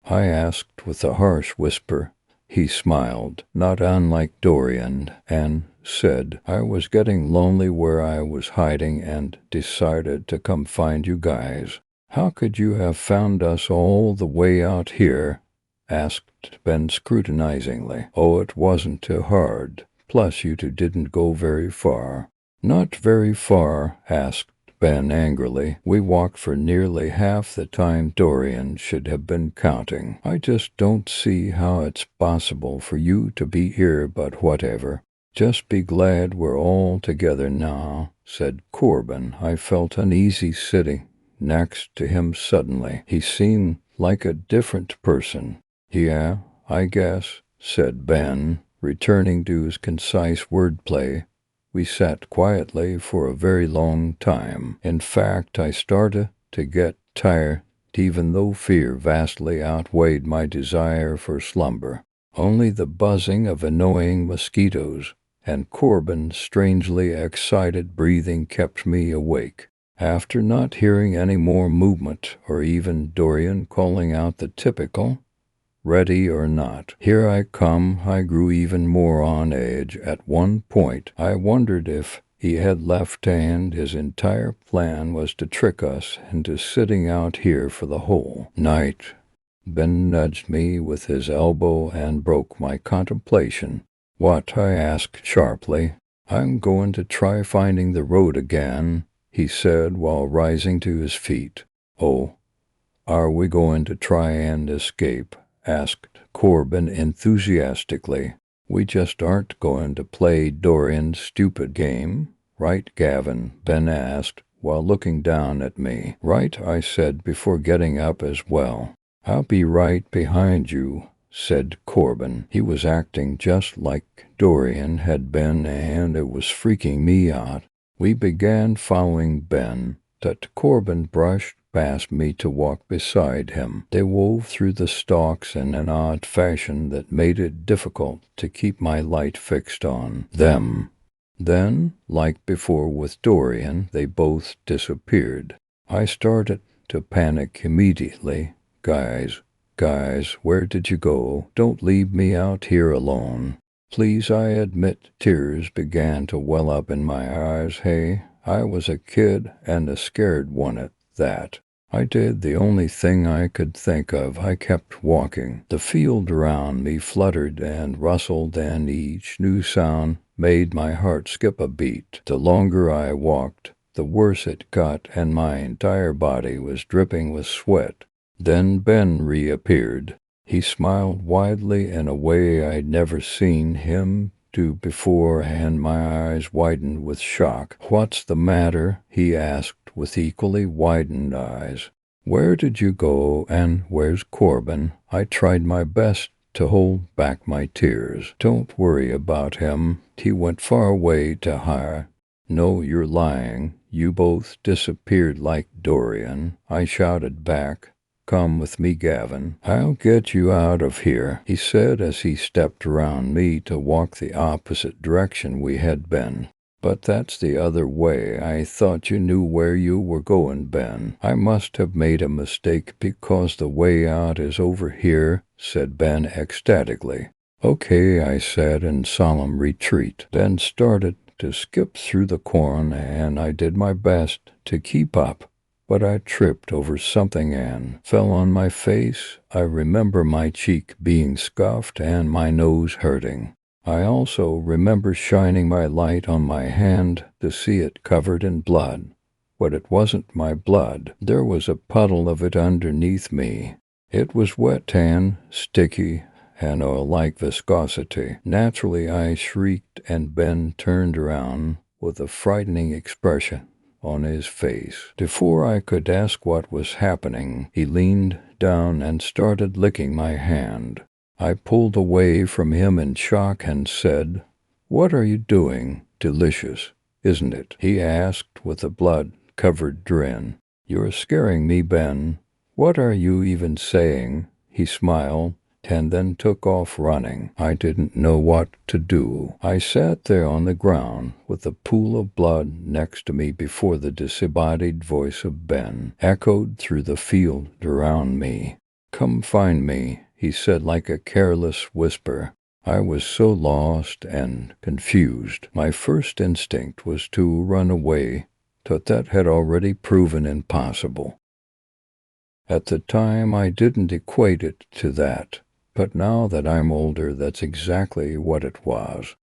I asked with a harsh whisper. He smiled, not unlike Dorian, and said, "I was getting lonely where I was hiding and decided to come find you guys." "How could you have found us all the way out here?" asked Ben scrutinizingly. "Oh, it wasn't too hard. Plus, you two didn't go very far." "Not very far?" asked Ben angrily. "We walked for nearly half the time Dorian should have been counting. I just don't see how it's possible for you to be here, but whatever. Just be glad we're all together now," said Corbin. I felt uneasy sitting next to him suddenly. He seemed like a different person. "Yeah, I guess," said Ben, returning to his concise wordplay. We sat quietly for a very long time. In fact, I started to get tired, even though fear vastly outweighed my desire for slumber. Only the buzzing of annoying mosquitoes and Corbin's strangely excited breathing kept me awake. After not hearing any more movement, or even Dorian calling out the typical, "Ready or not, here I come," I grew even more on edge. At one point, I wondered if he had left and his entire plan was to trick us into sitting out here for the whole night. Ben nudged me with his elbow and broke my contemplation. "What?" I asked sharply. "I'm going to try finding the road again," he said while rising to his feet. "Oh, are we going to try and escape?" asked Corbin enthusiastically. "We just aren't going to play Dorian's stupid game, right, Gavin?" Ben asked while looking down at me. "Right," I said before getting up as well. "I'll be right behind you," said Corbin. He was acting just like Dorian had been, and it was freaking me out. We began following Ben, but Corbin brushed asked me to walk beside him. They wove through the stalks in an odd fashion that made it difficult to keep my light fixed on them. Then, like before with Dorian, they both disappeared. I started to panic immediately. Guys, where did you go? Don't leave me out here alone. Please, I admit. Tears began to well up in my eyes. Hey, I was a kid and a scared one at that. I did the only thing I could think of. I kept walking. The field around me fluttered and rustled, and each new sound made my heart skip a beat. The longer I walked, the worse it got, and my entire body was dripping with sweat. Then Ben reappeared. He smiled widely in a way I'd never seen him do before, and my eyes widened with shock. "What's the matter?" he asked with equally widened eyes. "Where did you go, and where's Corbin?" I tried my best to hold back my tears. "Don't worry about him. He went far away to hire." "No, you're lying. You both disappeared like Dorian," I shouted back. "Come with me, Gavin. I'll get you out of here," he said as he stepped around me to walk the opposite direction we had been. "But that's the other way. I thought you knew where you were going, Ben." "I must have made a mistake because the way out is over here," said Ben ecstatically. "Okay," I said in solemn retreat. Ben started to skip through the corn, and I did my best to keep up. But I tripped over something and fell on my face. I remember my cheek being scuffed and my nose hurting. I also remember shining my light on my hand to see it covered in blood. But it wasn't my blood. There was a puddle of it underneath me. It was wet and sticky and oil-like viscosity. Naturally, I shrieked, and Ben turned around with a frightening expression on his face. Before I could ask what was happening, he leaned down and started licking my hand. I pulled away from him in shock and said, "What are you doing? Delicious, isn't it?" he asked with a blood-covered grin. "You're scaring me, Ben." "What are you even saying?" He smiled and then took off running. I didn't know what to do. I sat there on the ground with a pool of blood next to me before the disembodied voice of Ben echoed through the field around me. "Come find me," he said like a careless whisper. I was so lost and confused. My first instinct was to run away, but that had already proven impossible. At the time, I didn't equate it to that. But now that I'm older, that's exactly what it was.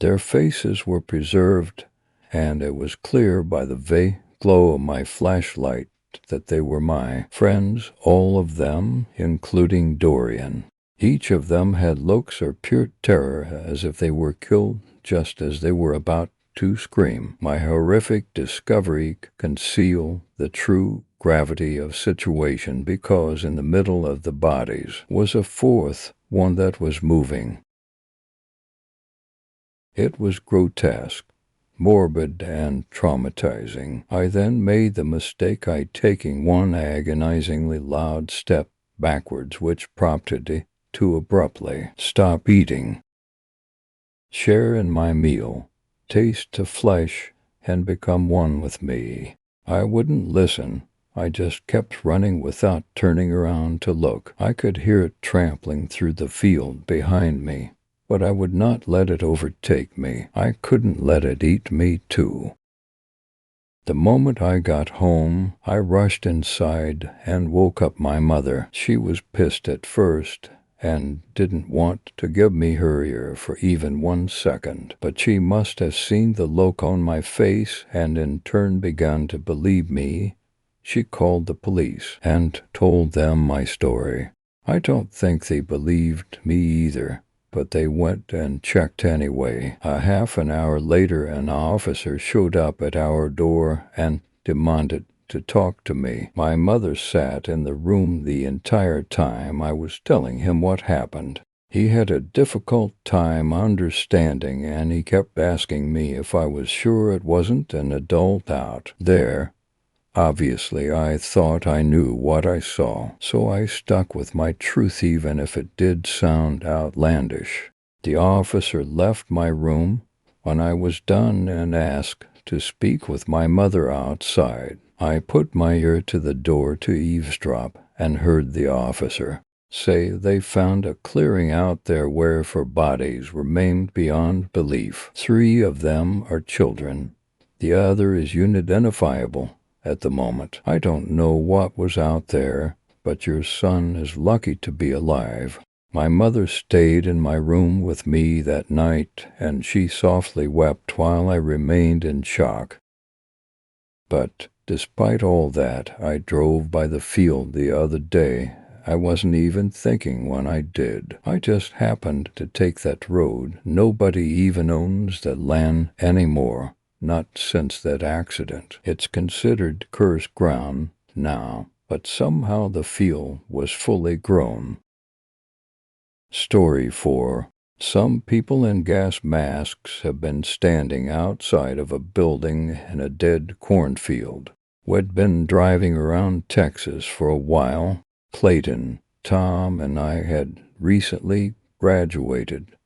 Their faces were preserved, and it was clear by the vague glow of my flashlight that they were my friends, all of them, including Dorian. Each of them had looks of pure terror, as if they were killed just as they were about to scream. My horrific discovery concealed the true gravity of situation, because in the middle of the bodies was a fourth one that was moving. It was grotesque, morbid, and traumatizing. I then made the mistake of taking one agonizingly loud step backwards, which prompted it to abruptly stop eating, share in my meal, taste the flesh, and become one with me. I wouldn't listen. I just kept running without turning around to look. I could hear it trampling through the field behind me, but I would not let it overtake me. I couldn't let it eat me too. The moment I got home, I rushed inside and woke up my mother. She was pissed at first and didn't want to give me her ear for even 1 second, but she must have seen the look on my face and in turn begun to believe me. She called the police and told them my story. I don't think they believed me either, but they went and checked anyway. A half an hour later, an officer showed up at our door and demanded to talk to me. My mother sat in the room the entire time I was telling him what happened. He had a difficult time understanding, and he kept asking me if I was sure it wasn't an adult out there. Obviously, I thought I knew what I saw, so I stuck with my truth even if it did sound outlandish. The officer left my room when I was done and asked to speak with my mother outside. I put my ear to the door to eavesdrop and heard the officer say they found a clearing out there where 4 bodies remained beyond belief. 3 of them are children. The other is unidentifiable at the moment. I don't know what was out there, but your son is lucky to be alive. My mother stayed in my room with me that night, and she softly wept while I remained in shock. But despite all that, I drove by the field the other day. I wasn't even thinking when I did. I just happened to take that road. Nobody even owns that land anymore, not since that accident. It's considered cursed ground now, but somehow the field was fully grown. Story 4. Some people in gas masks have been standing outside of a building in a dead cornfield. We'd been driving around Texas for a while. Clayton, Tom, and I had recently graduated,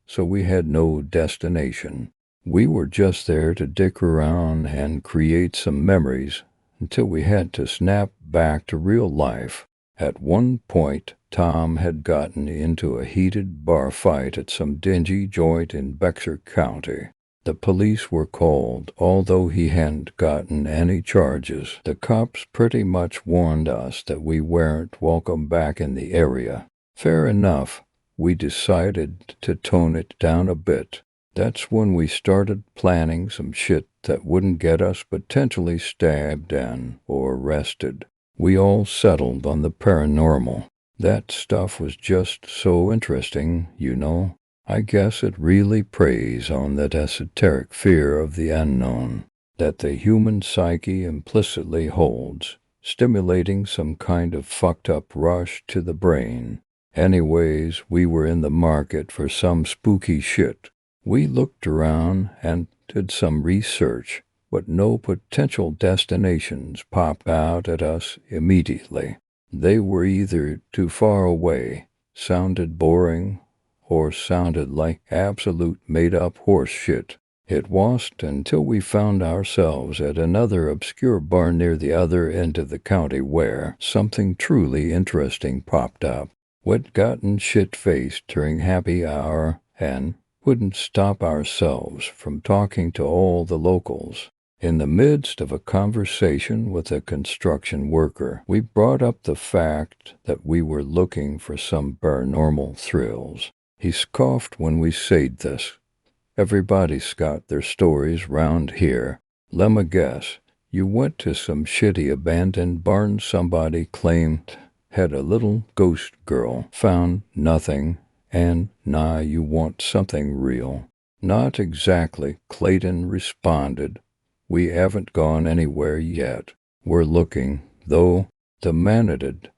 so we had no destination. We were just there to dick around and create some memories until we had to snap back to real life. At one point, Tom had gotten into a heated bar fight at some dingy joint in Bexar County. The police were called, although he hadn't gotten any charges. The cops pretty much warned us that we weren't welcome back in the area. Fair enough, we decided to tone it down a bit. That's when we started planning some shit that wouldn't get us potentially stabbed or arrested. We all settled on the paranormal. That stuff was just so interesting, you know. I guess it really preys on that esoteric fear of the unknown that the human psyche implicitly holds, stimulating some kind of fucked up rush to the brain. Anyways, we were in the market for some spooky shit. We looked around and did some research, but no potential destinations popped out at us immediately. They were either too far away, sounded boring, or sounded like absolute made-up horse shit. It wasn't until we found ourselves at another obscure bar near the other end of the county where something truly interesting popped up. We'd gotten shit-faced during happy hour and wouldn't stop ourselves from talking to all the locals. In the midst of a conversation with a construction worker, we brought up the fact that we were looking for some paranormal thrills. He scoffed when we said this. Everybody's got their stories round here. Lemme guess, you went to some shitty abandoned barn somebody claimed had a little ghost girl, found nothing, and now you want something real. Not exactly, Clayton responded. We haven't gone anywhere yet. We're looking, though. The man added,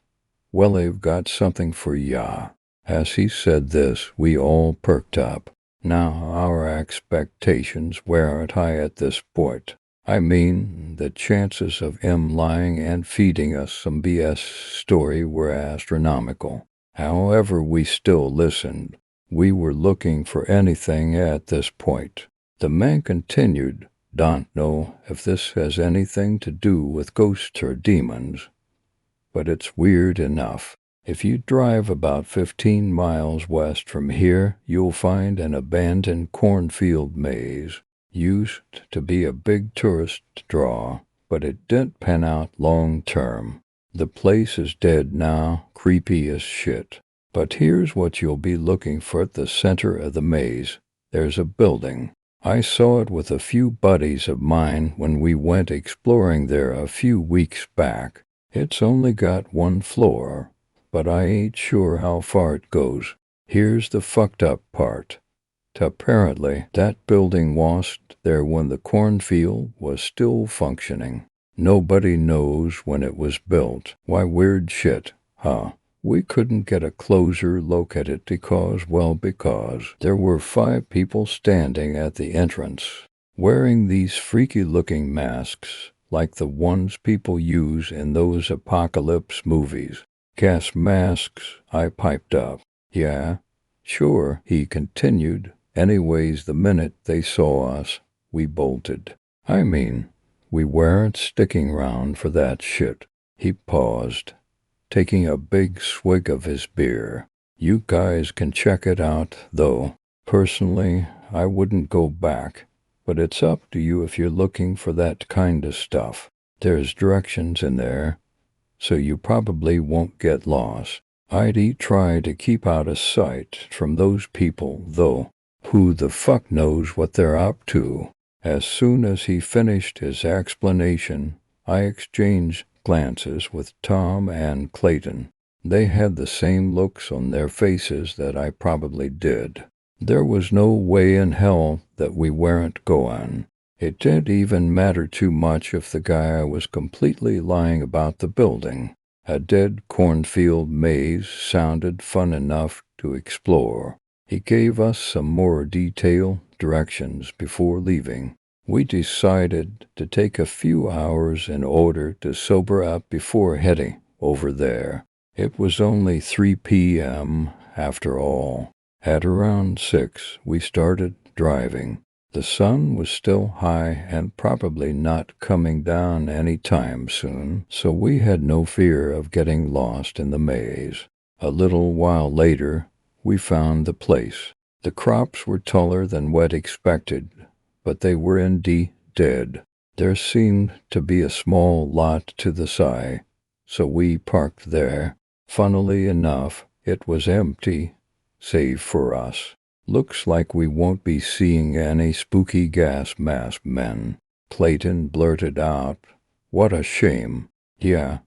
well, they've got something for ya. As he said this, we all perked up. Now, our expectations weren't high at this point. I mean, the chances of him lying and feeding us some BS story were astronomical. However, we still listened. We were looking for anything at this point. The man continued, don't know if this has anything to do with ghosts or demons, but it's weird enough. If you drive about 15 miles west from here, you'll find an abandoned cornfield maze. Used to be a big tourist draw, but it didn't pan out long term. The place is dead now, creepy as shit. But here's what you'll be looking for at the center of the maze. There's a building. I saw it with a few buddies of mine when we went exploring there a few weeks back. It's only got 1 floor, but I ain't sure how far it goes. Here's the fucked up part. Apparently, that building wasn't there when the cornfield was still functioning. Nobody knows when it was built. Why, weird shit, huh? We couldn't get a closer look at it because there were 5 people standing at the entrance, wearing these freaky-looking masks. like the ones people use in those apocalypse movies. Gas masks, I piped up. Yeah, sure, he continued. Anyways, the minute they saw us, we bolted. I mean, we weren't sticking around for that shit. He paused, taking a big swig of his beer. You guys can check it out, though. Personally, I wouldn't go back, but it's up to you if you're looking for that kind of stuff. There's directions in there, so you probably won't get lost. I'd try to keep out of sight from those people, though. Who the fuck knows what they're up to? As soon as he finished his explanation, I exchanged glances with Tom and Clayton. They had the same looks on their faces that I probably did. There was no way in hell that we weren't going. It didn't even matter too much if the guy was completely lying about the building. A dead cornfield maze sounded fun enough to explore. He gave us some more detailed directions before leaving. We decided to take a few hours in order to sober up before heading over there. It was only 3 p.m. after all. At around 6, we started driving. The sun was still high and probably not coming down any time soon, so we had no fear of getting lost in the maze. A little while later, we found the place. The crops were taller than we'd expected, but they were indeed dead. There seemed to be a small lot to the side, so we parked there. Funnily enough, it was empty, save for us. Looks like we won't be seeing any spooky gas mask men. Clayton blurted out, "What a shame." Yeah,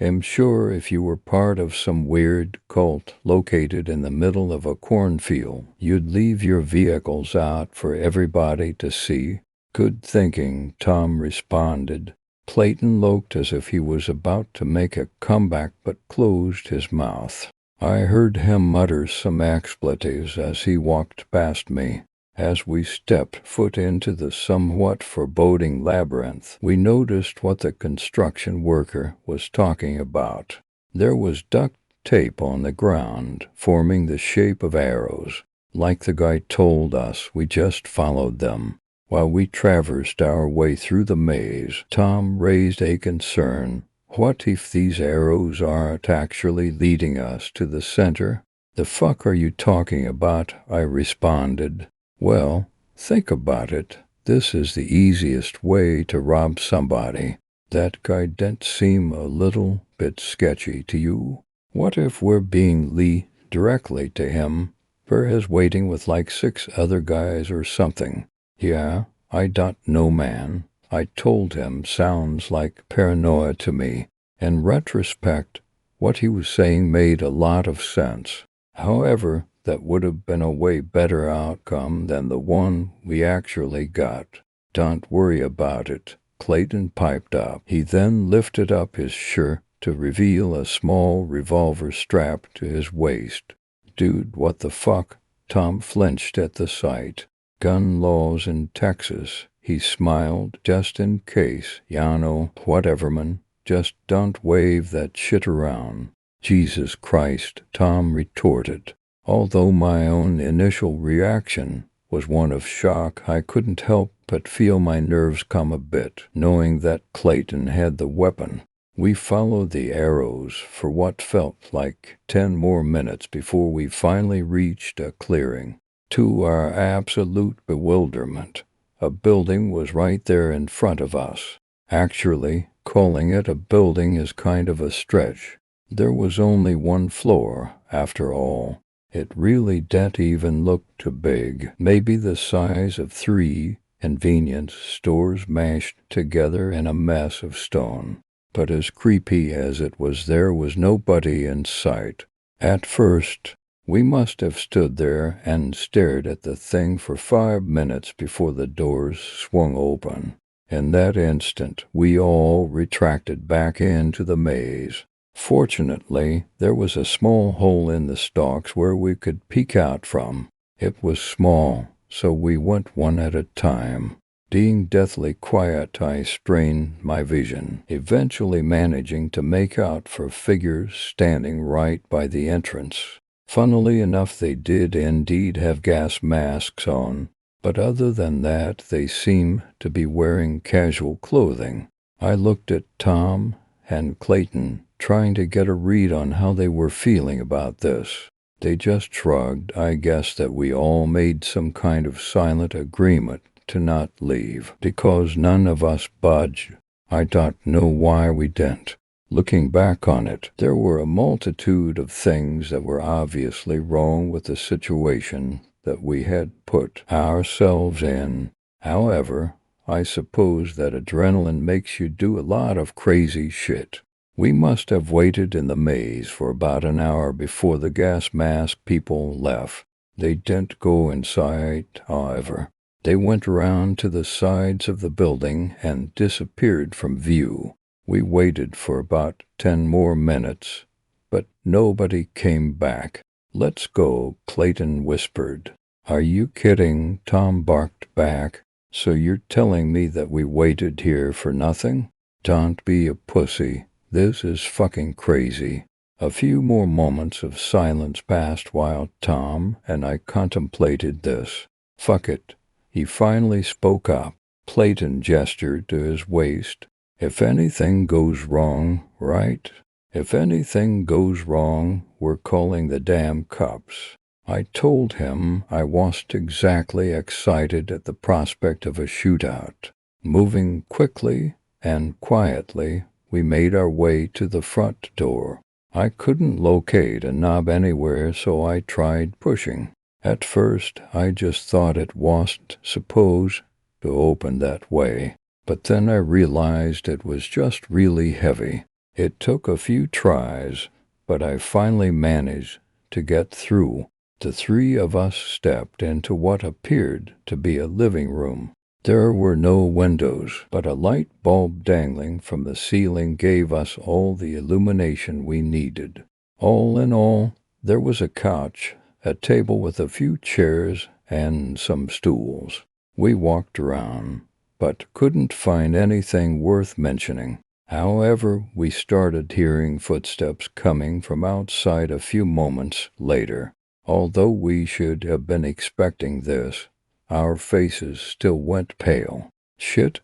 I'm sure if you were part of some weird cult located in the middle of a cornfield, you'd leave your vehicles out for everybody to see. Good thinking, Tom responded. Clayton looked as if he was about to make a comeback but closed his mouth. I heard him mutter some expletives as he walked past me. As we stepped foot into the somewhat foreboding labyrinth, we noticed what the construction worker was talking about. There was duct tape on the ground, forming the shape of arrows. Like the guy told us, we just followed them. While we traversed our way through the maze, Tom raised a concern. What if these arrows aren't actually leading us to the center? The fuck are you talking about? I responded. Well, think about it. This is the easiest way to rob somebody. That guy didn't seem a little bit sketchy to you? What if we're being led directly to him? Whereas waiting with like 6 other guys or something. Yeah, I don't know, man. I told him sounds like paranoia to me. In retrospect, what he was saying made a lot of sense. However, that would have been a way better outcome than the one we actually got. Don't worry about it, Clayton piped up. He then lifted up his shirt to reveal a small revolver strapped to his waist. Dude, what the fuck? Tom flinched at the sight. Gun laws in Texas. He smiled, just in case, Yano, whatever, man. Just don't wave that shit around. Jesus Christ, Tom retorted. Although my own initial reaction was one of shock, I couldn't help but feel my nerves come a bit, knowing that Clayton had the weapon. We followed the arrows for what felt like 10 more minutes before we finally reached a clearing. To our absolute bewilderment, a building was right there in front of us. Actually, calling it a building is kind of a stretch. There was only 1 floor, after all. It really didn't even look too big, maybe the size of 3 convenience stores mashed together in a mess of stone. But as creepy as it was, there was nobody in sight. At first, we must have stood there and stared at the thing for 5 minutes before the doors swung open. In that instant, we all retracted back into the maze. Fortunately, there was a small hole in the stalks where we could peek out from. It was small, so we went one at a time. Being deathly quiet, I strained my vision, eventually managing to make out for figures standing right by the entrance. Funnily enough, they did indeed have gas masks on, but other than that, they seemed to be wearing casual clothing. I looked at Tom and Clayton, trying to get a read on how they were feeling about this. They just shrugged. I guess that we all made some kind of silent agreement to not leave, because none of us budged. I don't know why we didn't. Looking back on it, there were a multitude of things that were obviously wrong with the situation that we had put ourselves in. However, I suppose that adrenaline makes you do a lot of crazy shit. We must have waited in the maze for about an hour before the gas mask people left. They didn't go inside, however. They went around to the sides of the building and disappeared from view. We waited for about 10 more minutes, but nobody came back. "Let's go," Clayton whispered. "Are you kidding?" Tom barked back. "So you're telling me that we waited here for nothing? Don't be a pussy. This is fucking crazy." A few more moments of silence passed while Tom and I contemplated this. "Fuck it." He finally spoke up. Clayton gestured to his waist. "If anything goes wrong, right? If anything goes wrong, we're calling the damn cops." I told him I wasn't exactly excited at the prospect of a shootout. Moving quickly and quietly, we made our way to the front door. I couldn't locate a knob anywhere, so I tried pushing. At first, I just thought it wasn't supposed to open that way, but then I realized it was just really heavy. It took a few tries, but I finally managed to get through. The three of us stepped into what appeared to be a living room. There were no windows, but a light bulb dangling from the ceiling gave us all the illumination we needed. All in all, there was a couch, a table with a few chairs, and some stools. We walked around, but couldn't find anything worth mentioning. However, we started hearing footsteps coming from outside a few moments later. Although we should have been expecting this, our faces still went pale. "Shit,"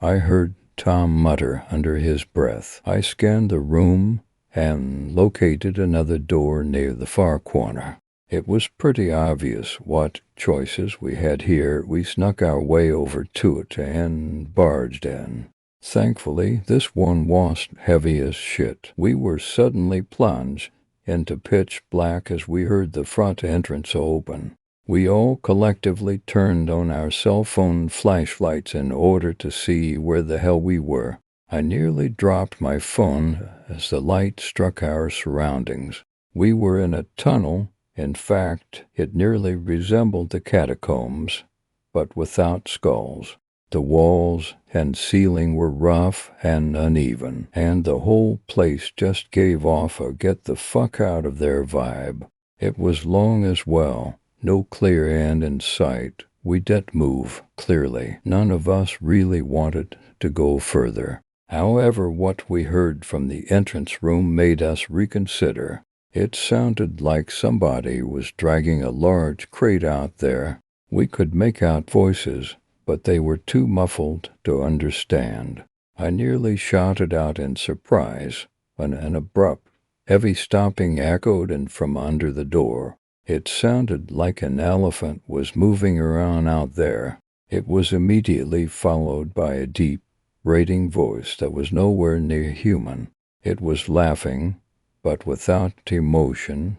I heard Tom mutter under his breath. I scanned the room and located another door near the far corner. It was pretty obvious what choices we had here. We snuck our way over to it and barged in. Thankfully, this one wasn't heavy as shit. We were suddenly plunged into pitch black as we heard the front entrance open. We all collectively turned on our cell phone flashlights in order to see where the hell we were. I nearly dropped my phone as the light struck our surroundings. We were in a tunnel. In fact, it nearly resembled the catacombs, but without skulls. The walls and ceiling were rough and uneven, and the whole place just gave off a get-the-fuck-out-of-there vibe. It was long as well, no clear end in sight. We didn't move, clearly. None of us really wanted to go further. However, what we heard from the entrance room made us reconsider. It sounded like somebody was dragging a large crate out there. We could make out voices, but they were too muffled to understand. I nearly shouted out in surprise when an abrupt, heavy stomping echoed in from under the door. It sounded like an elephant was moving around out there. It was immediately followed by a deep, grating voice that was nowhere near human. It was laughing, but without emotion,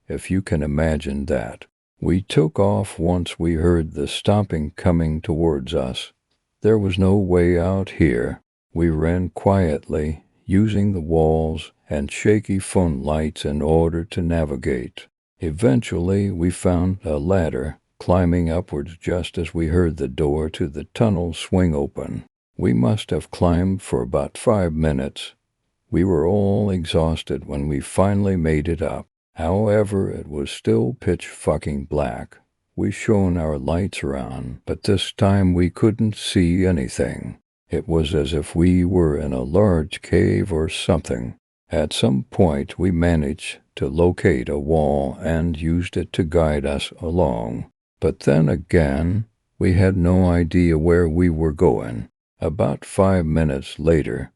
if you can imagine that. We took off once we heard the stomping coming towards us. There was no way out here. We ran quietly, using the walls and shaky phone lights in order to navigate. Eventually, we found a ladder, climbing upwards just as we heard the door to the tunnel swing open. We must have climbed for about 5 minutes. We were all exhausted when we finally made it up. However, it was still pitch fucking black. we shone our lights around, but this time we couldn't see anything. It was as if we were in a large cave or something. At some point we managed to locate a wall and used it to guide us along. But then again, we had no idea where we were going. About 5 minutes later,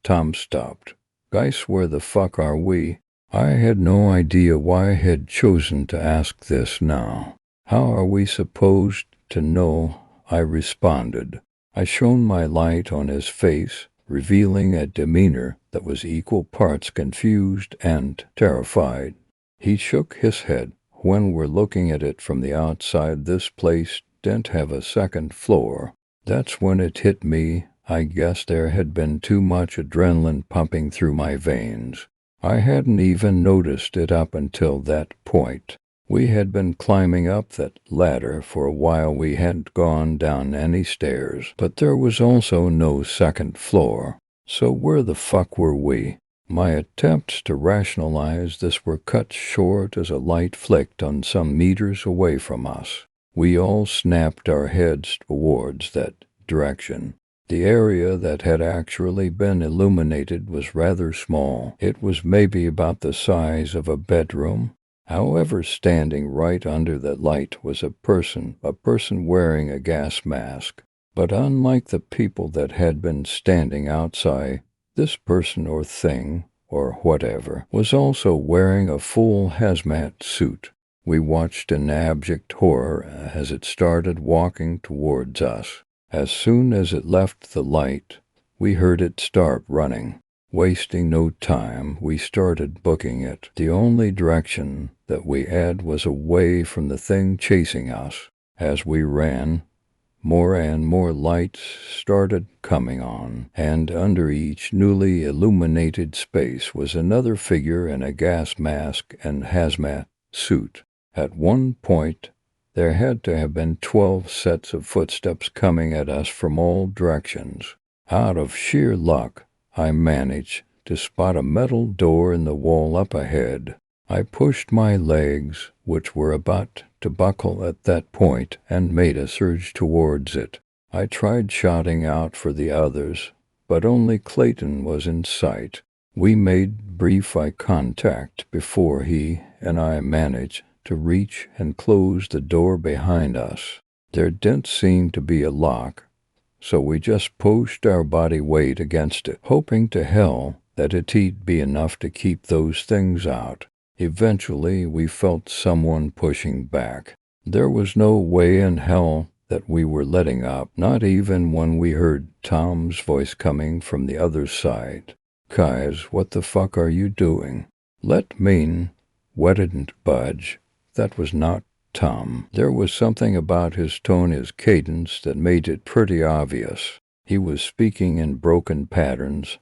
Tom stopped. "Guys, where the fuck are we?" I had no idea why I had chosen to ask this now. "How are we supposed to know?" I responded. I shone my light on his face, revealing a demeanor that was equal parts confused and terrified. He shook his head. "When we're looking at it from the outside, this place didn't have a second floor." That's when it hit me. I guess there had been too much adrenaline pumping through my veins. I hadn't even noticed it up until that point. We had been climbing up that ladder for a while. We hadn't gone down any stairs, but there was also no second floor. So where the fuck were we? My attempts to rationalize this were cut short as a light flicked on some meters away from us. We all snapped our heads towards that direction. The area that had actually been illuminated was rather small. It was maybe about the size of a bedroom. However, standing right under the light was a person wearing a gas mask. But unlike the people that had been standing outside, this person or thing, or whatever, was also wearing a full hazmat suit. We watched in abject horror as it started walking towards us. As soon as it left the light, we heard it start running. Wasting no time, we started booking it. The only direction that we had was away from the thing chasing us. As we ran, more and more lights started coming on, and under each newly illuminated space was another figure in a gas mask and hazmat suit. At one point, there had to have been 12 sets of footsteps coming at us from all directions. Out of sheer luck, I managed to spot a metal door in the wall up ahead. I pushed my legs, which were about to buckle at that point, and made a surge towards it. I tried shouting out for the others, but only Clayton was in sight. We made brief eye contact before he and I managed to reach and close the door behind us. There didn't seem to be a lock, so we just pushed our body weight against it, hoping to hell that it'd be enough to keep those things out. Eventually, we felt someone pushing back. There was no way in hell that we were letting up, not even when we heard Tom's voice coming from the other side. "Guys, what the fuck are you doing?" Let mean, we didn't budge. That was not Tom. There was something about his tone, his cadence, that made it pretty obvious. He was speaking in broken patterns,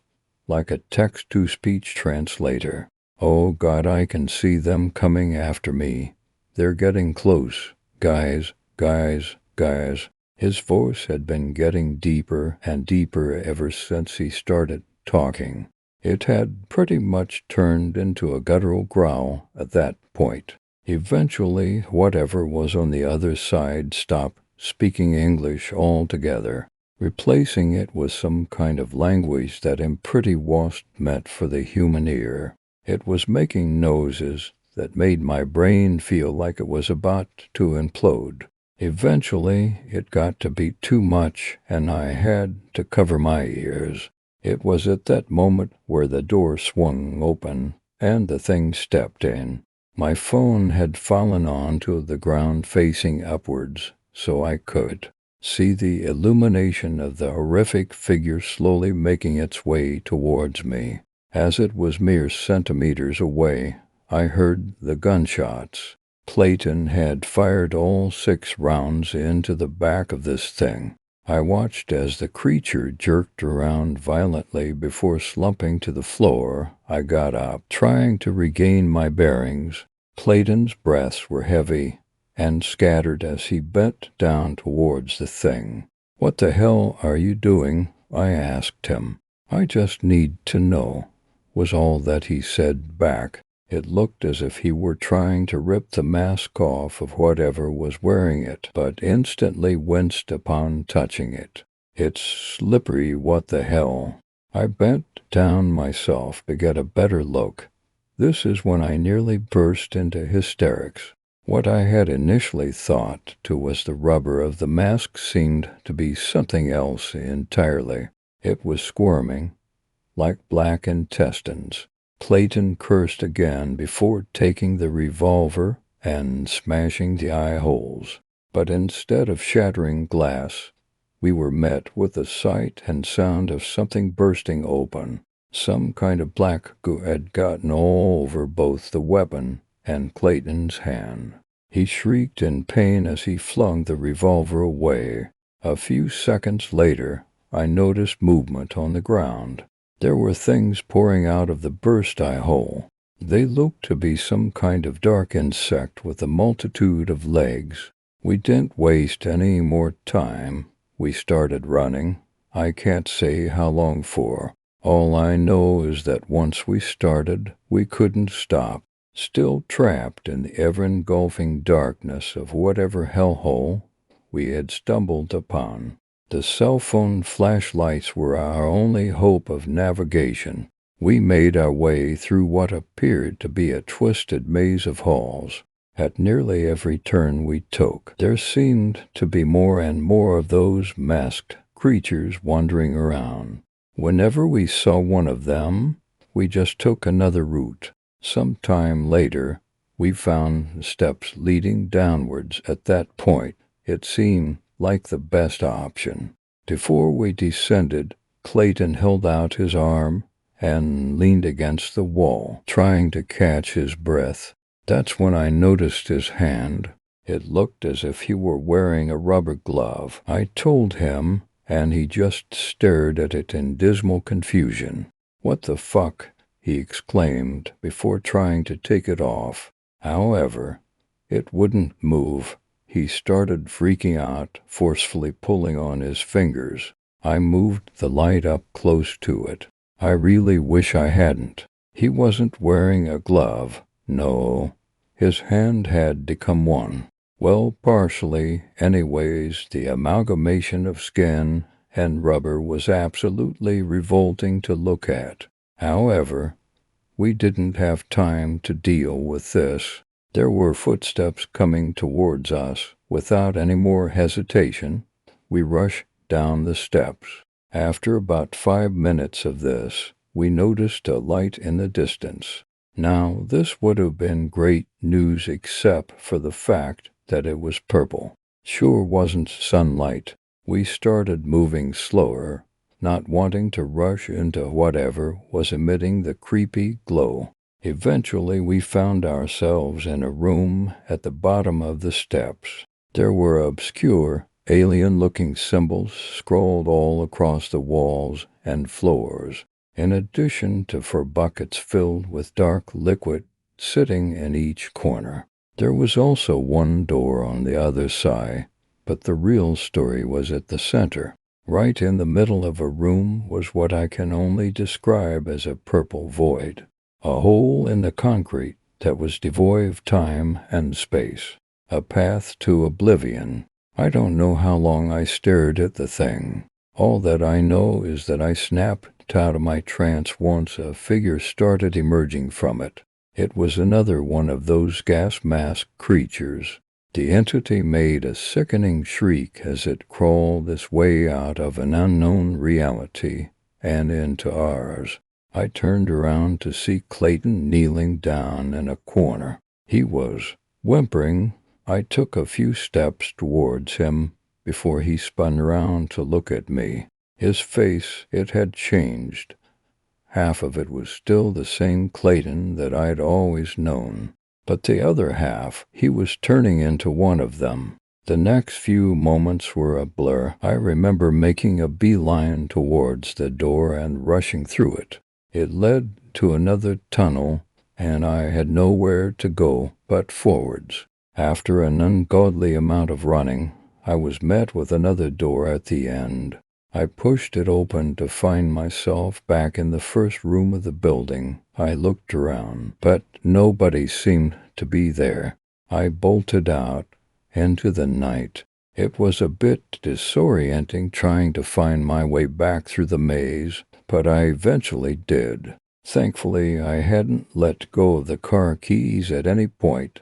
like a text-to-speech translator. "Oh God, I can see them coming after me. They're getting close. Guys, guys, guys." His voice had been getting deeper and deeper ever since he started talking. It had pretty much turned into a guttural growl at that point. Eventually, whatever was on the other side stopped speaking English altogether, replacing it with some kind of language that in pretty wasp meant for the human ear. It was making noises that made my brain feel like it was about to implode. Eventually, it got to be too much, and I had to cover my ears. It was at that moment where the door swung open, and the thing stepped in. My phone had fallen onto the ground facing upwards, so I could see the illumination of the horrific figure slowly making its way towards me. As it was mere centimeters away, I heard the gunshots. Clayton had fired all 6 rounds into the back of this thing. I watched as the creature jerked around violently before slumping to the floor. I got up, trying to regain my bearings. Clayton's breaths were heavy and scattered as he bent down towards the thing. "What the hell are you doing?" I asked him. "I just need to know," was all that he said back. It looked as if he were trying to rip the mask off of whatever was wearing it, but instantly winced upon touching it. It's slippery, what the hell. I bent down myself to get a better look. This is when I nearly burst into hysterics. What I had initially thought was the rubber of the mask seemed to be something else entirely. It was squirming, like black intestines. Clayton cursed again before taking the revolver and smashing the eye holes. But instead of shattering glass, we were met with the sight and sound of something bursting open. Some kind of black goo had gotten all over both the weapon and Clayton's hand. He shrieked in pain as he flung the revolver away. A few seconds later, I noticed movement on the ground. There were things pouring out of the burst eye hole. They looked to be some kind of dark insect with a multitude of legs. We didn't waste any more time. We started running. I can't say how long for. All I know is that once we started, we couldn't stop. Still trapped in the ever-engulfing darkness of whatever hellhole we had stumbled upon. The cell phone flashlights were our only hope of navigation. We made our way through what appeared to be a twisted maze of halls. At nearly every turn we took, there seemed to be more and more of those masked creatures wandering around. Whenever we saw one of them, we just took another route. Some time later, we found steps leading downwards. At that point, it seemed like the best option. Before we descended, Clayton held out his arm and leaned against the wall, trying to catch his breath. That's when I noticed his hand. It looked as if he were wearing a rubber glove. I told him, and he just stared at it in dismal confusion. "What the fuck?" he exclaimed before trying to take it off. However, it wouldn't move. He started freaking out, forcefully pulling on his fingers. I moved the light up close to it. I really wish I hadn't. He wasn't wearing a glove. No, his hand had become one. Well, partially, anyways. The amalgamation of skin and rubber was absolutely revolting to look at. However, we didn't have time to deal with this. There were footsteps coming towards us. Without any more hesitation, we rushed down the steps. After about 5 minutes of this, we noticed a light in the distance. Now, this would have been great news except for the fact that it was purple. Sure wasn't sunlight. We started moving slower, not wanting to rush into whatever was emitting the creepy glow. Eventually, we found ourselves in a room at the bottom of the steps. There were obscure, alien-looking symbols scrawled all across the walls and floors, in addition to 4 buckets filled with dark liquid sitting in each corner. There was also one door on the other side, but the real story was at the center. Right in the middle of a room was what I can only describe as a purple void. A hole in the concrete that was devoid of time and space. A path to oblivion. I don't know how long I stared at the thing. All that I know is that I snapped out of my trance once a figure started emerging from it. It was another one of those gas-masked creatures. The entity made a sickening shriek as it crawled its way out of an unknown reality and into ours. I turned around to see Clayton kneeling down in a corner. He was whimpering. I took a few steps towards him before he spun around to look at me. His face, it had changed. Half of it was still the same Clayton that I'd always known, but the other half, he was turning into one of them. The next few moments were a blur. I remember making a beeline towards the door and rushing through it. It led to another tunnel, and I had nowhere to go but forwards. After an ungodly amount of running, I was met with another door at the end. I pushed it open to find myself back in the first room of the building. I looked around, but nobody seemed to be there. I bolted out into the night. It was a bit disorienting trying to find my way back through the maze, but I eventually did. Thankfully, I hadn't let go of the car keys at any point,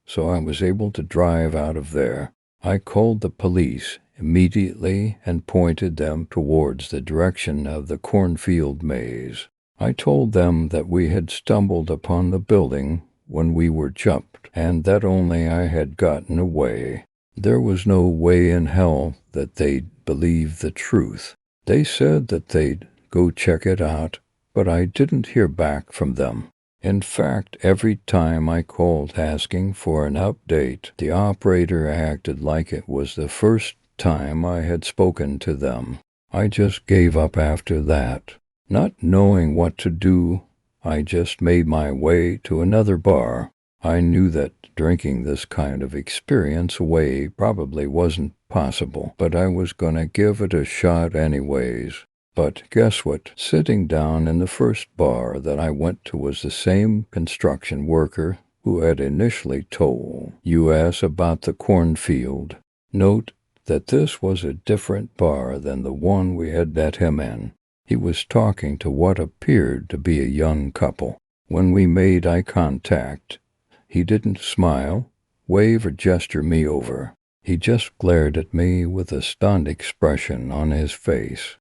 so I was able to drive out of there. I called the police immediately and pointed them towards the direction of the Cornfield maze. I told them that we had stumbled upon the building when we were jumped, and that only I had gotten away. There was no way in hell that they'd believe the truth. They said that they'd go check it out, but I didn't hear back from them. In fact, every time I called asking for an update, the operator acted like it was the first time I had spoken to them. I just gave up after that. Not knowing what to do, I just made my way to another bar. I knew that drinking this kind of experience away probably wasn't possible, but I was gonna give it a shot anyways. But guess what? Sitting down in the first bar that I went to was the same construction worker who had initially told us about the cornfield. Note that this was a different bar than the one we had met him in. He was talking to what appeared to be a young couple. When we made eye contact, he didn't smile, wave, or gesture me over. He just glared at me with a stunned expression on his face.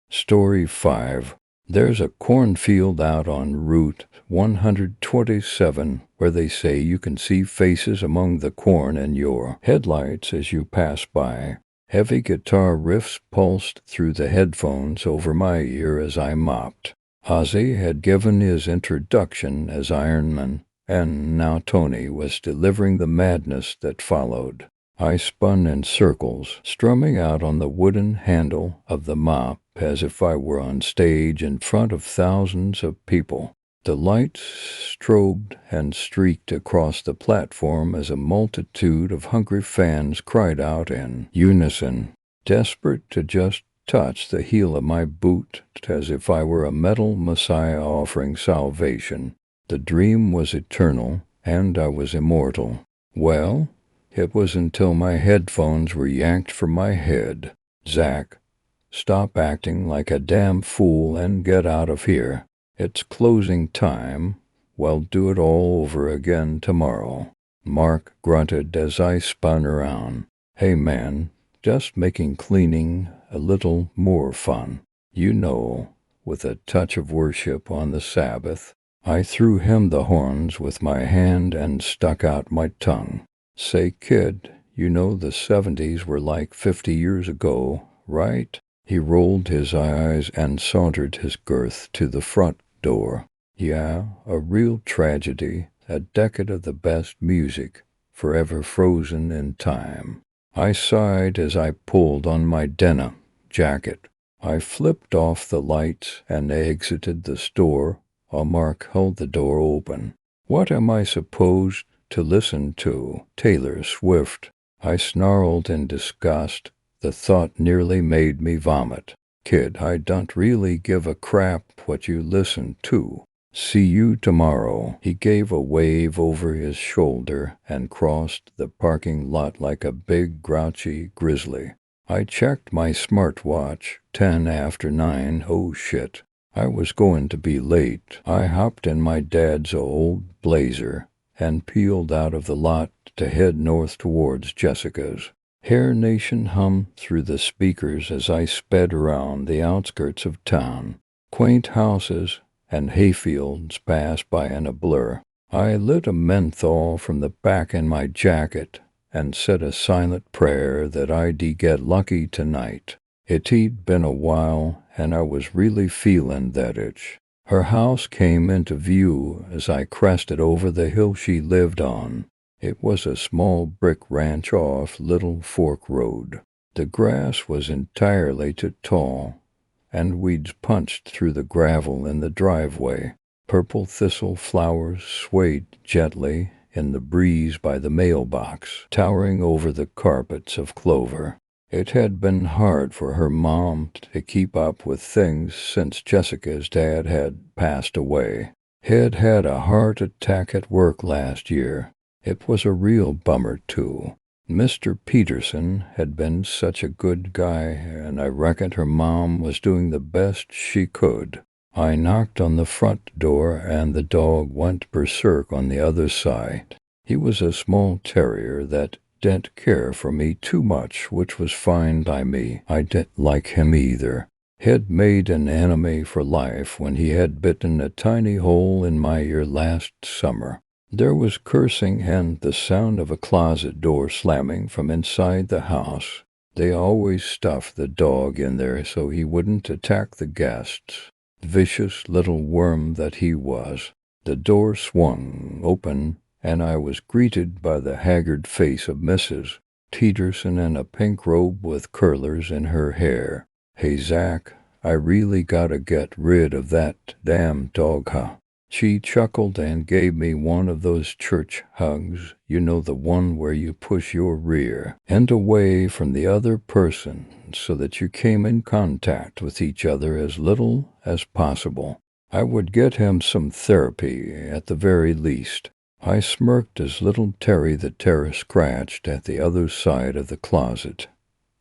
Story 5. There's a cornfield out on Route 127 where they say you can see faces among the corn in your headlights as you pass by. Heavy guitar riffs pulsed through the headphones over my ear as I mopped. Ozzy had given his introduction as Iron Man, and now Tony was delivering the madness that followed. I spun in circles, strumming out on the wooden handle of the mop as if I were on stage in front of thousands of people. The lights strobed and streaked across the platform as a multitude of hungry fans cried out in unison, desperate to just touch the heel of my boot as if I were a metal messiah offering salvation. The dream was eternal, and I was immortal. Well, it was until my headphones were yanked from my head. Zach, stop acting like a damn fool and get out of here. It's closing time. Well, do it all over again tomorrow. Mark grunted as I spun around. Hey man, just making cleaning a little more fun. You know, with a touch of worship on the Sabbath. I threw him the horns with my hand and stuck out my tongue. Say, kid, you know the 70s were like 50 years ago, right? He rolled his eyes and sauntered his girth to the front door. Yeah, a real tragedy, a decade of the best music, forever frozen in time. I sighed as I pulled on my denim jacket. I flipped off the lights and exited the store while Mark held the door open. What am I supposed to listen to? Taylor Swift. I snarled in disgust. The thought nearly made me vomit. Kid, I don't really give a crap what you listen to. See you tomorrow. He gave a wave over his shoulder and crossed the parking lot like a big grouchy grizzly. I checked my smartwatch. 10 after 9. Oh shit. I was going to be late. I hopped in my dad's old Blazer and peeled out of the lot to head north towards Jessica's. Hair Nation hummed through the speakers as I sped around the outskirts of town. Quaint houses and hayfields passed by in a blur. I lit a menthol from the back in my jacket and said a silent prayer that I'd get lucky tonight. It'd been a while, and I was really feeling that itch. Her house came into view as I crested over the hill she lived on. It was a small brick ranch off Little Fork Road. The grass was entirely too tall, and weeds punched through the gravel in the driveway. Purple thistle flowers swayed gently in the breeze by the mailbox, towering over the carpets of clover. It had been hard for her mom to keep up with things since Jessica's dad had passed away. He'd had a heart attack at work last year. It was a real bummer, too. Mr. Peterson had been such a good guy, and I reckoned her mom was doing the best she could. I knocked on the front door, and the dog went berserk on the other side. He was a small terrier that didn't care for me too much, which was fine by me. I didn't like him either. He'd made an enemy for life when he had bitten a tiny hole in my ear last summer. There was cursing and the sound of a closet door slamming from inside the house. They always stuffed the dog in there so he wouldn't attack the guests. Vicious little worm that he was. The door swung open, and I was greeted by the haggard face of Mrs. Peterson in a pink robe with curlers in her hair. "Hey, Zach, I really gotta get rid of that damn dog, huh?" She chuckled and gave me one of those church hugs, you know, the one where you push your rear end away from the other person so that you came in contact with each other as little as possible. I would get him some therapy at the very least. I smirked as little Terry the Terror scratched at the other side of the closet,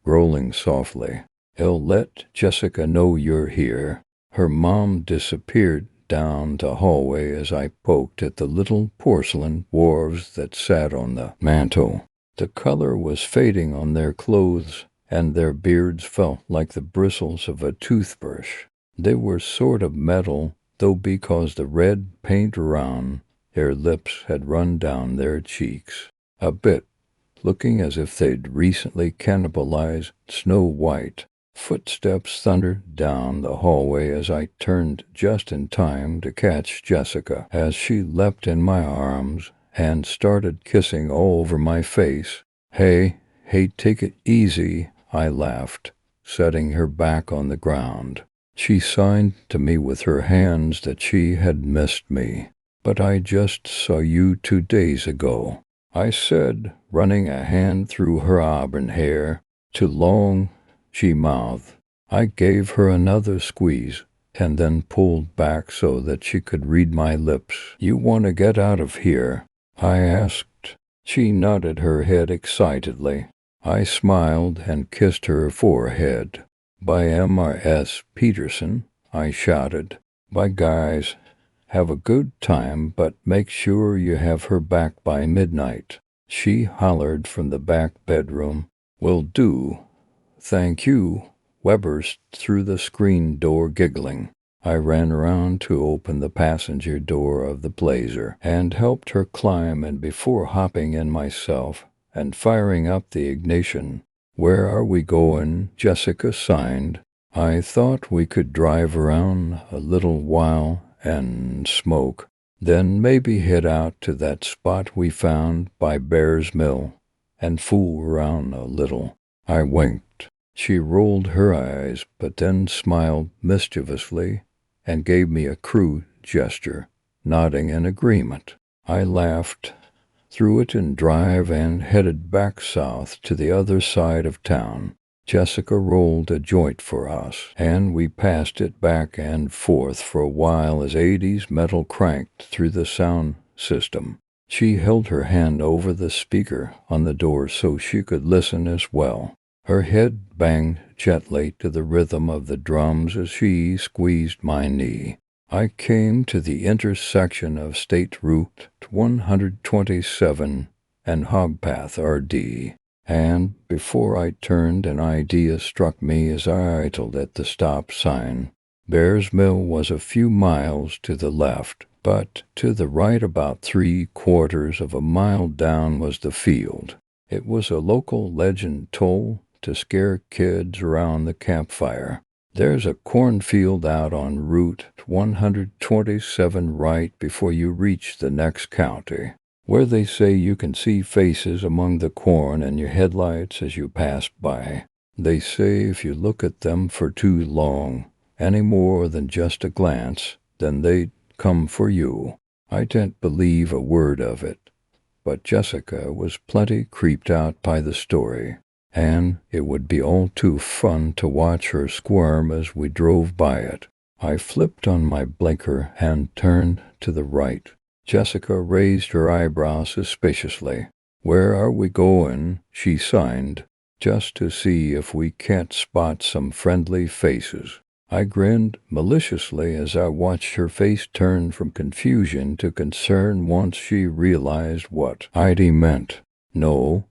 growling softly. "I'll let Jessica know you're here." Her mom disappeared down the hallway as I poked at the little porcelain dwarves that sat on the mantel. The color was fading on their clothes, and their beards felt like the bristles of a toothbrush. They were sort of metal, though, because the red paint around their lips had run down their cheeks a bit, looking as if they'd recently cannibalized Snow White. Footsteps thundered down the hallway as I turned just in time to catch Jessica as she leapt in my arms and started kissing all over my face. Hey, take it easy," I laughed, setting her back on the ground. She signed to me with her hands that she had missed me. "But I just saw you 2 days ago," I said, running a hand through her auburn hair. "Too long," she mouthed. I gave her another squeeze and then pulled back so that she could read my lips. "You want to get out of here?" I asked. She nodded her head excitedly. I smiled and kissed her forehead. "By M.R.S. Peterson," I shouted. "Bye, guys. Have a good time, but make sure you have her back by midnight." She hollered from the back bedroom. "Will do. Thank you." Weber's through the screen door giggling. I ran around to open the passenger door of the Blazer and helped her climb in before hopping in myself and firing up the ignition. "Where are we going?" Jessica signed. "I thought we could drive around a little while and smoke, then maybe head out to that spot we found by Bear's Mill and fool around a little." I winked. She rolled her eyes, but then smiled mischievously and gave me a crude gesture, nodding in agreement. I laughed, threw it in drive, and headed back south to the other side of town. Jessica rolled a joint for us, and we passed it back and forth for a while as 80s metal cranked through the sound system. She held her hand over the speaker on the door so she could listen as well. Her head banged gently to the rhythm of the drums as she squeezed my knee. I came to the intersection of State Route 127 and Hogpath RD. And before I turned, an idea struck me as I idled at the stop sign. Bear's Mill was a few miles to the left, but to the right, about 3/4 of a mile down, was the field. It was a local legend told to scare kids around the campfire. There's a cornfield out on Route 127 right before you reach the next county, where they say you can see faces among the corn in your headlights as you pass by. They say if you look at them for too long, any more than just a glance, then they'd come for you. I didn't believe a word of it, but Jessica was plenty creeped out by the story, and it would be all too fun to watch her squirm as we drove by it. I flipped on my blinker and turned to the right. Jessica raised her eyebrows suspiciously. "Where are we going?" she signed. "Just to see if we can't spot some friendly faces." I grinned maliciously as I watched her face turn from confusion to concern once she realized what I'd meant. "No,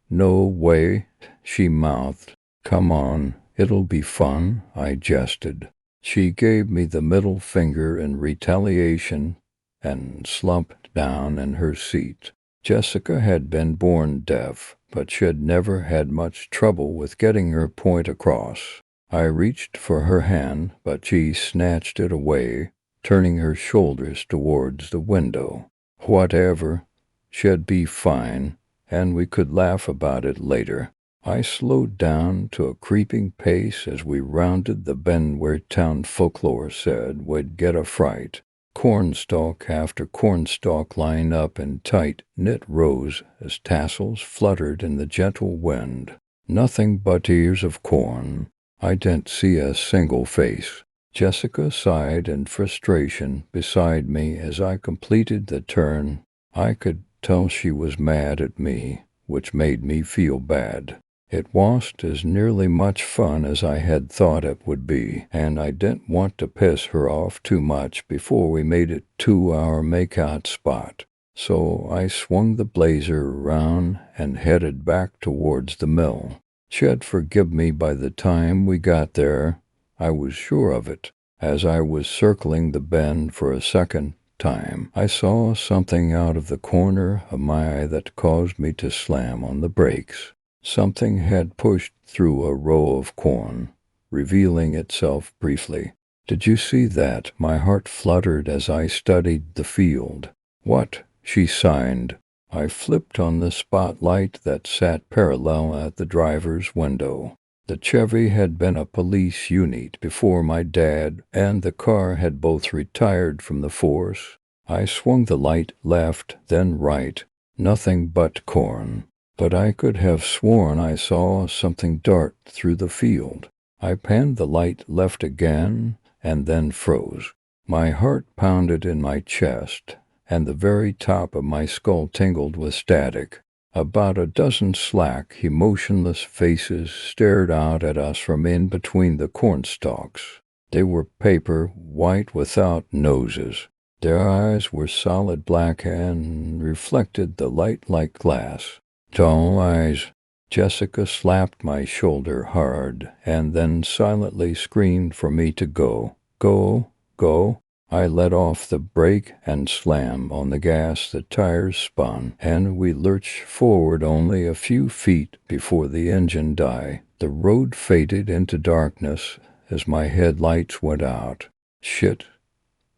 no way," she mouthed. "Come on, it'll be fun," I jested. She gave me the middle finger in retaliation and slumped down in her seat. Jessica had been born deaf, but she had never had much trouble with getting her point across. I reached for her hand, but she snatched it away, turning her shoulders towards the window. Whatever, she'd be fine, and we could laugh about it later. I slowed down to a creeping pace as we rounded the bend where town folklore said we'd get a fright. Cornstalk after cornstalk lined up in tight, knit rows as tassels fluttered in the gentle wind. Nothing but ears of corn. I didn't see a single face. Jessica sighed in frustration beside me as I completed the turn. I could tell she was mad at me, which made me feel bad. It wasn't as nearly much fun as I had thought it would be, and I didn't want to piss her off too much before we made it to our makeout spot. So I swung the Blazer around and headed back towards the mill. She'd forgive me by the time we got there. I was sure of it. As I was circling the bend for a second time, I saw something out of the corner of my eye that caused me to slam on the brakes. Something had pushed through a row of corn, revealing itself briefly. "Did you see that?" My heart fluttered as I studied the field. "What?" she signed. I flipped on the spotlight that sat parallel at the driver's window. The Chevy had been a police unit before my dad and the car had both retired from the force. I swung the light left, then right. Nothing but corn. But I could have sworn I saw something dart through the field. I panned the light left again and then froze. My heart pounded in my chest, and the very top of my skull tingled with static. About a dozen slack, emotionless faces stared out at us from in between the cornstalks. They were paper white without noses. Their eyes were solid black and reflected the light like glass. "Dull eyes." Jessica slapped my shoulder hard and then silently screamed for me to go. "Go, go." I let off the brake and slammed on the gas. The tires spun, and we lurched forward only a few feet before the engine died. The road faded into darkness as my headlights went out. Shit,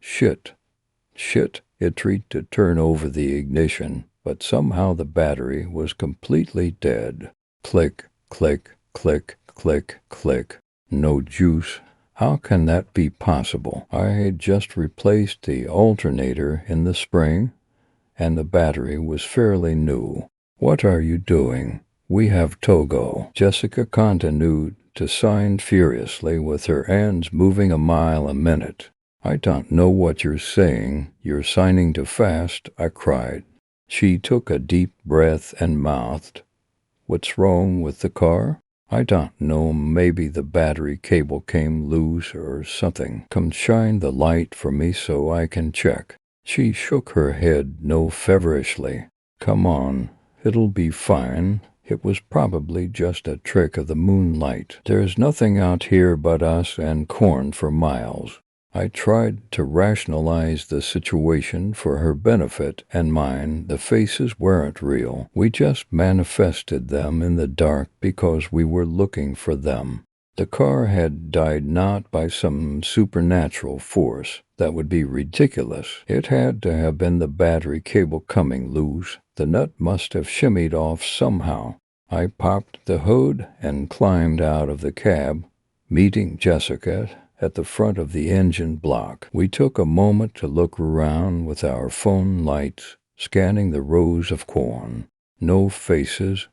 shit, shit. It tried to turn over the ignition, but somehow the battery was completely dead. Click, click, click, click, click. No juice. How can that be possible? I had just replaced the alternator in the spring, and the battery was fairly new. "What are you doing? We have Togo." Jessica continued to sign furiously with her hands moving a mile a minute. "I don't know what you're saying. You're signing too fast," I cried. She took a deep breath and mouthed, "What's wrong with the car?" "I don't know, maybe the battery cable came loose or something. Come shine the light for me so I can check." She shook her head no feverishly. "Come on, it'll be fine. It was probably just a trick of the moonlight. There's nothing out here but us and corn for miles." I tried to rationalize the situation for her benefit and mine. The faces weren't real. We just manifested them in the dark because we were looking for them. The car had died not by some supernatural force. That would be ridiculous. It had to have been the battery cable coming loose. The nut must have shimmied off somehow. I popped the hood and climbed out of the cab, meeting Jessica at the front of the engine block. We took a moment to look around with our phone lights, scanning the rows of corn. No faces,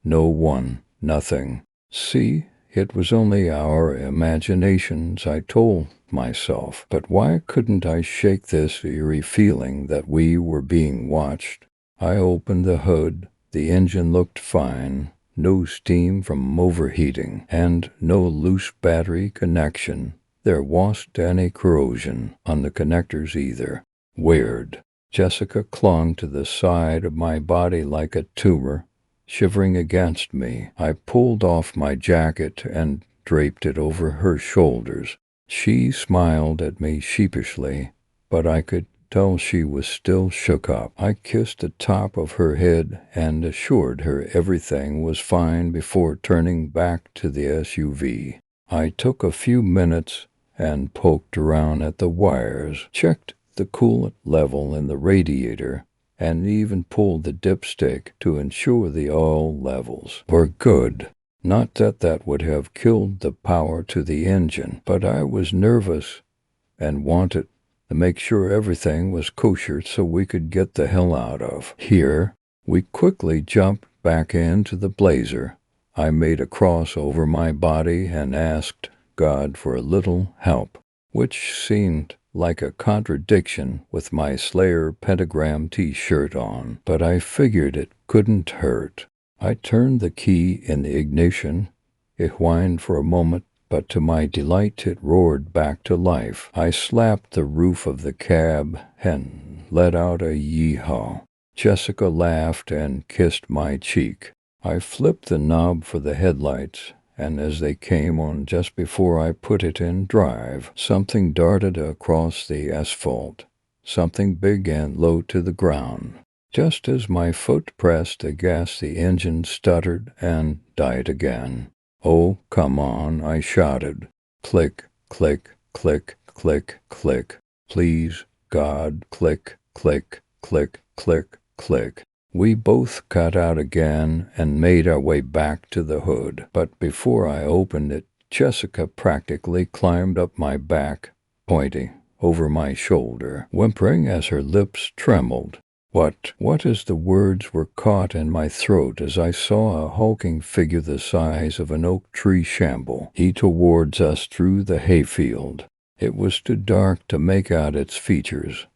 no one, Nothing. See, it was only our imaginations, I told myself. But why couldn't I shake this eerie feeling that we were being watched? I opened the hood. The engine looked fine. No steam from overheating, and no loose battery connection. There wasn't any corrosion on the connectors either. Weird. Jessica clung to the side of my body like a tumor, shivering against me. I pulled off my jacket and draped it over her shoulders. She smiled at me sheepishly, but I could tell she was still shook up. I kissed the top of her head and assured her everything was fine before turning back to the SUV. I took a few minutes and poked around at the wires, checked the coolant level in the radiator, and even pulled the dipstick to ensure the oil levels were good. Not that that would have killed the power to the engine, but I was nervous and wanted to make sure everything was kosher so we could get the hell out of here. We quickly jumped back into the Blazer. I made a cross over my body and asked God for a little help, which seemed like a contradiction with my Slayer pentagram t-shirt on, but I figured it couldn't hurt. I turned the key in the ignition. It whined for a moment, but to my delight it roared back to life. I slapped the roof of the cab and let out a yee-haw. Jessica laughed and kissed my cheek. I flipped the knob for the headlights, and as they came on just before I put it in drive, something darted across the asphalt, something big and low to the ground. Just as my foot pressed the gas, the engine stuttered and died again. "Oh, come on," I shouted. Click, click, click, click, click. "Please, God," click, click, click, click, click. We both got out again and made our way back to the hood. But before I opened it, Jessica practically climbed up my back, pointing over my shoulder, whimpering as her lips trembled. What as the words were caught in my throat as I saw a hulking figure the size of an oak tree shamble head towards us through the hayfield. It was too dark to make out its features,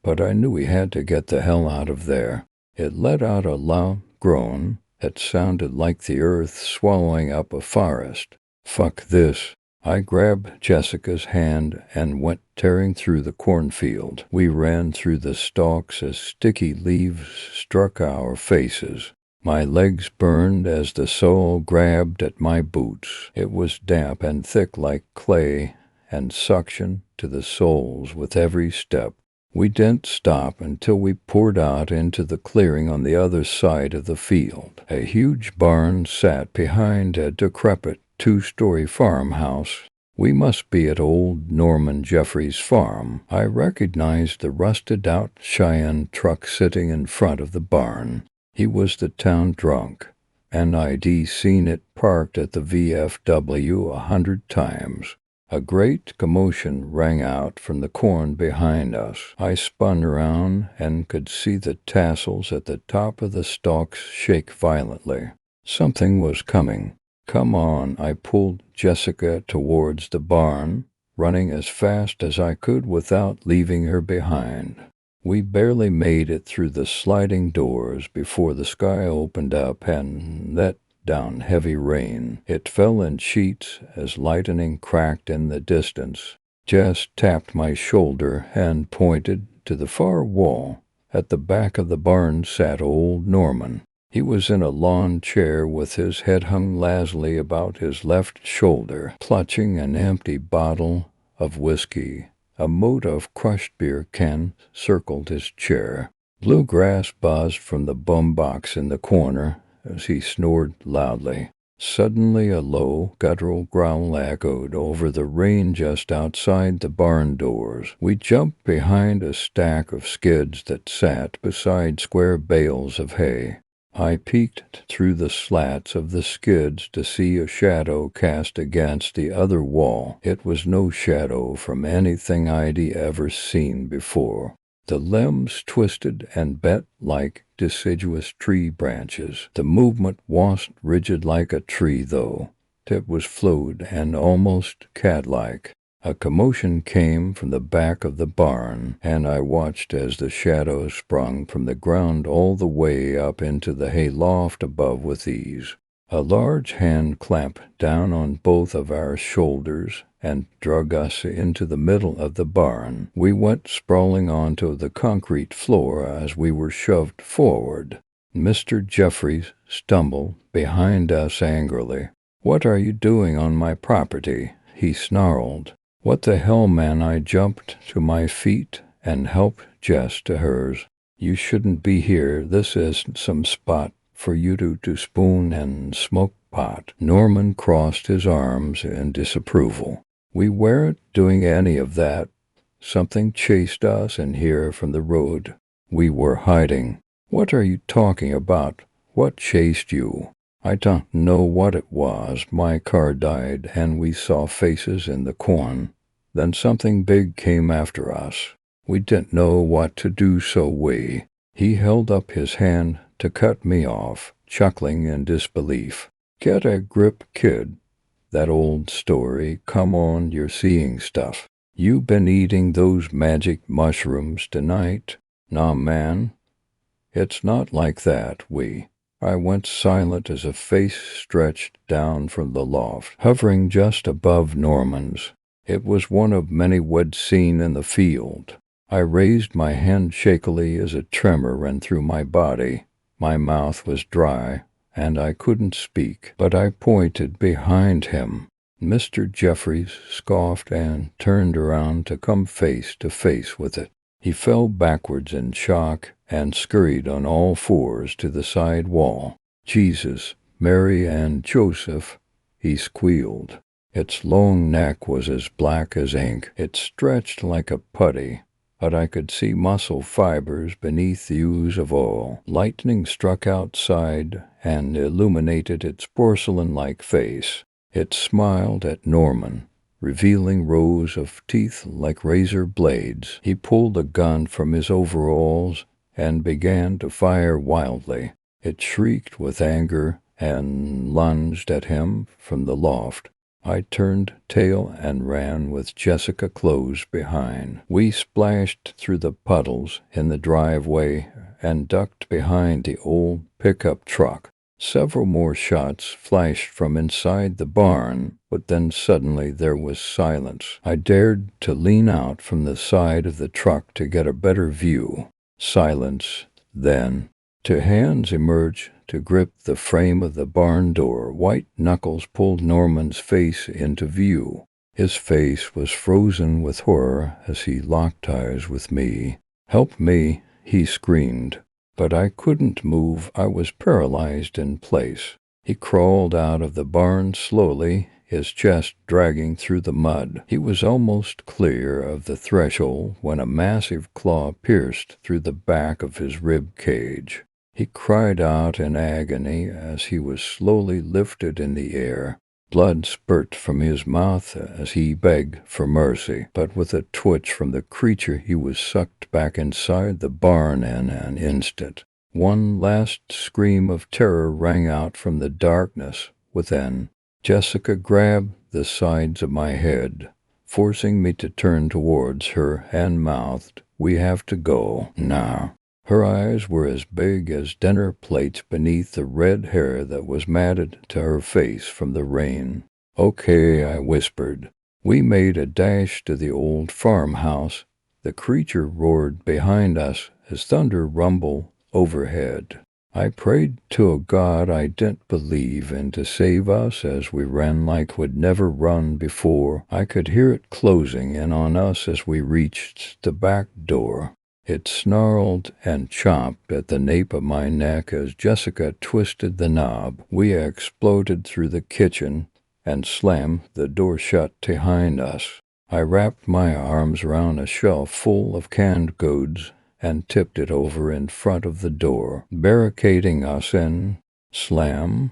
but I knew we had to get the hell out of there. It let out a loud groan that sounded like the earth swallowing up a forest. "Fuck this." I grabbed Jessica's hand and went tearing through the cornfield. We ran through the stalks as sticky leaves struck our faces. My legs burned as the soil grabbed at my boots. It was damp and thick like clay and suction to the soles with every step. We didn't stop until we poured out into the clearing on the other side of the field. A huge barn sat behind a decrepit two-story farmhouse. We must be at old Norman Jeffrey's farm. I recognized the rusted-out Cheyenne truck sitting in front of the barn. He was the town drunk, and I'd seen it parked at the VFW 100 times. A great commotion rang out from the corn behind us. I spun around and could see the tassels at the top of the stalks shake violently. Something was coming. "Come on," I pulled Jessica towards the barn, running as fast as I could without leaving her behind. We barely made it through the sliding doors before the sky opened up and let down heavy rain. It fell in sheets as lightning cracked in the distance. Jess tapped my shoulder and pointed to the far wall. At the back of the barn sat old Norman. He was in a lawn chair with his head hung lazily about his left shoulder, clutching an empty bottle of whiskey. A mote of crushed beer can circled his chair. Bluegrass buzzed from the bum box in the corner as he snored loudly. Suddenly a low, guttural growl echoed over the rain just outside the barn doors. We jumped behind a stack of skids that sat beside square bales of hay. I peeked through the slats of the skids to see a shadow cast against the other wall. It was no shadow from anything I'd ever seen before. The limbs twisted and bent like deciduous tree branches. The movement wasn't rigid like a tree, though. It was fluid and almost cat-like. A commotion came from the back of the barn, and I watched as the shadows sprung from the ground all the way up into the hayloft above with ease. A large hand clamped down on both of our shoulders and drug us into the middle of the barn. We went sprawling onto the concrete floor as we were shoved forward. Mr. Jeffries stumbled behind us angrily. "What are you doing on my property?" he snarled. "What the hell, man?" I jumped to my feet and helped Jess to hers. "You shouldn't be here. This isn't some spot for you to spoon and smoke pot." Norman crossed his arms in disapproval. "We weren't doing any of that. Something chased us in here from the road. We were hiding." "What are you talking about? What chased you?" "I don't know what it was. My car died, and we saw faces in the corn. Then something big came after us. We didn't know what to do, so we—" He held up his hand to cut me off, chuckling in disbelief. "Get a grip, kid. That old story. Come on, you're seeing stuff. You been eating those magic mushrooms tonight?" "Nah, man. It's not like that. I went silent as a face stretched down from the loft, hovering just above Norman's. It was one of many we'd seen in the field. I raised my hand shakily as a tremor ran through my body. My mouth was dry, and I couldn't speak, but I pointed behind him. Mr. Jeffries scoffed and turned around to come face to face with it. He fell backwards in shock and scurried on all fours to the side wall. "Jesus, Mary, and Joseph," he squealed. Its long neck was as black as ink. It stretched like a putty, but I could see muscle fibers beneath the ooze of oil. Lightning struck outside and illuminated its porcelain-like face. It smiled at Norman, revealing rows of teeth like razor blades. He pulled a gun from his overalls and began to fire wildly. It shrieked with anger and lunged at him from the loft. I turned tail and ran with Jessica close behind. We splashed through the puddles in the driveway and ducked behind the old pickup truck. Several more shots flashed from inside the barn, but then suddenly there was silence. I dared to lean out from the side of the truck to get a better view. Silence, then. Two hands emerged to grip the frame of the barn door. White knuckles pulled Norman's face into view. His face was frozen with horror as he locked eyes with me. "Help me," he screamed. But I couldn't move. I was paralyzed in place. He crawled out of the barn slowly, his chest dragging through the mud. He was almost clear of the threshold when a massive claw pierced through the back of his rib cage. He cried out in agony as he was slowly lifted in the air. Blood spurted from his mouth as he begged for mercy, but with a twitch from the creature he was sucked back inside the barn in an instant. One last scream of terror rang out from the darkness within. Jessica grabbed the sides of my head, forcing me to turn towards her, and mouthed, "We have to go now." Her eyes were as big as dinner plates beneath the red hair that was matted to her face from the rain. "Okay," I whispered. We made a dash to the old farmhouse. The creature roared behind us as thunder rumbled overhead. I prayed to a God I didn't believe in to save us as we ran like we'd never run before. I could hear it closing in on us as we reached the back door. It snarled and chomped at the nape of my neck as Jessica twisted the knob. We exploded through the kitchen and slammed the door shut behind us. I wrapped my arms around a shelf full of canned goods and tipped it over in front of the door, barricading us in. Slam.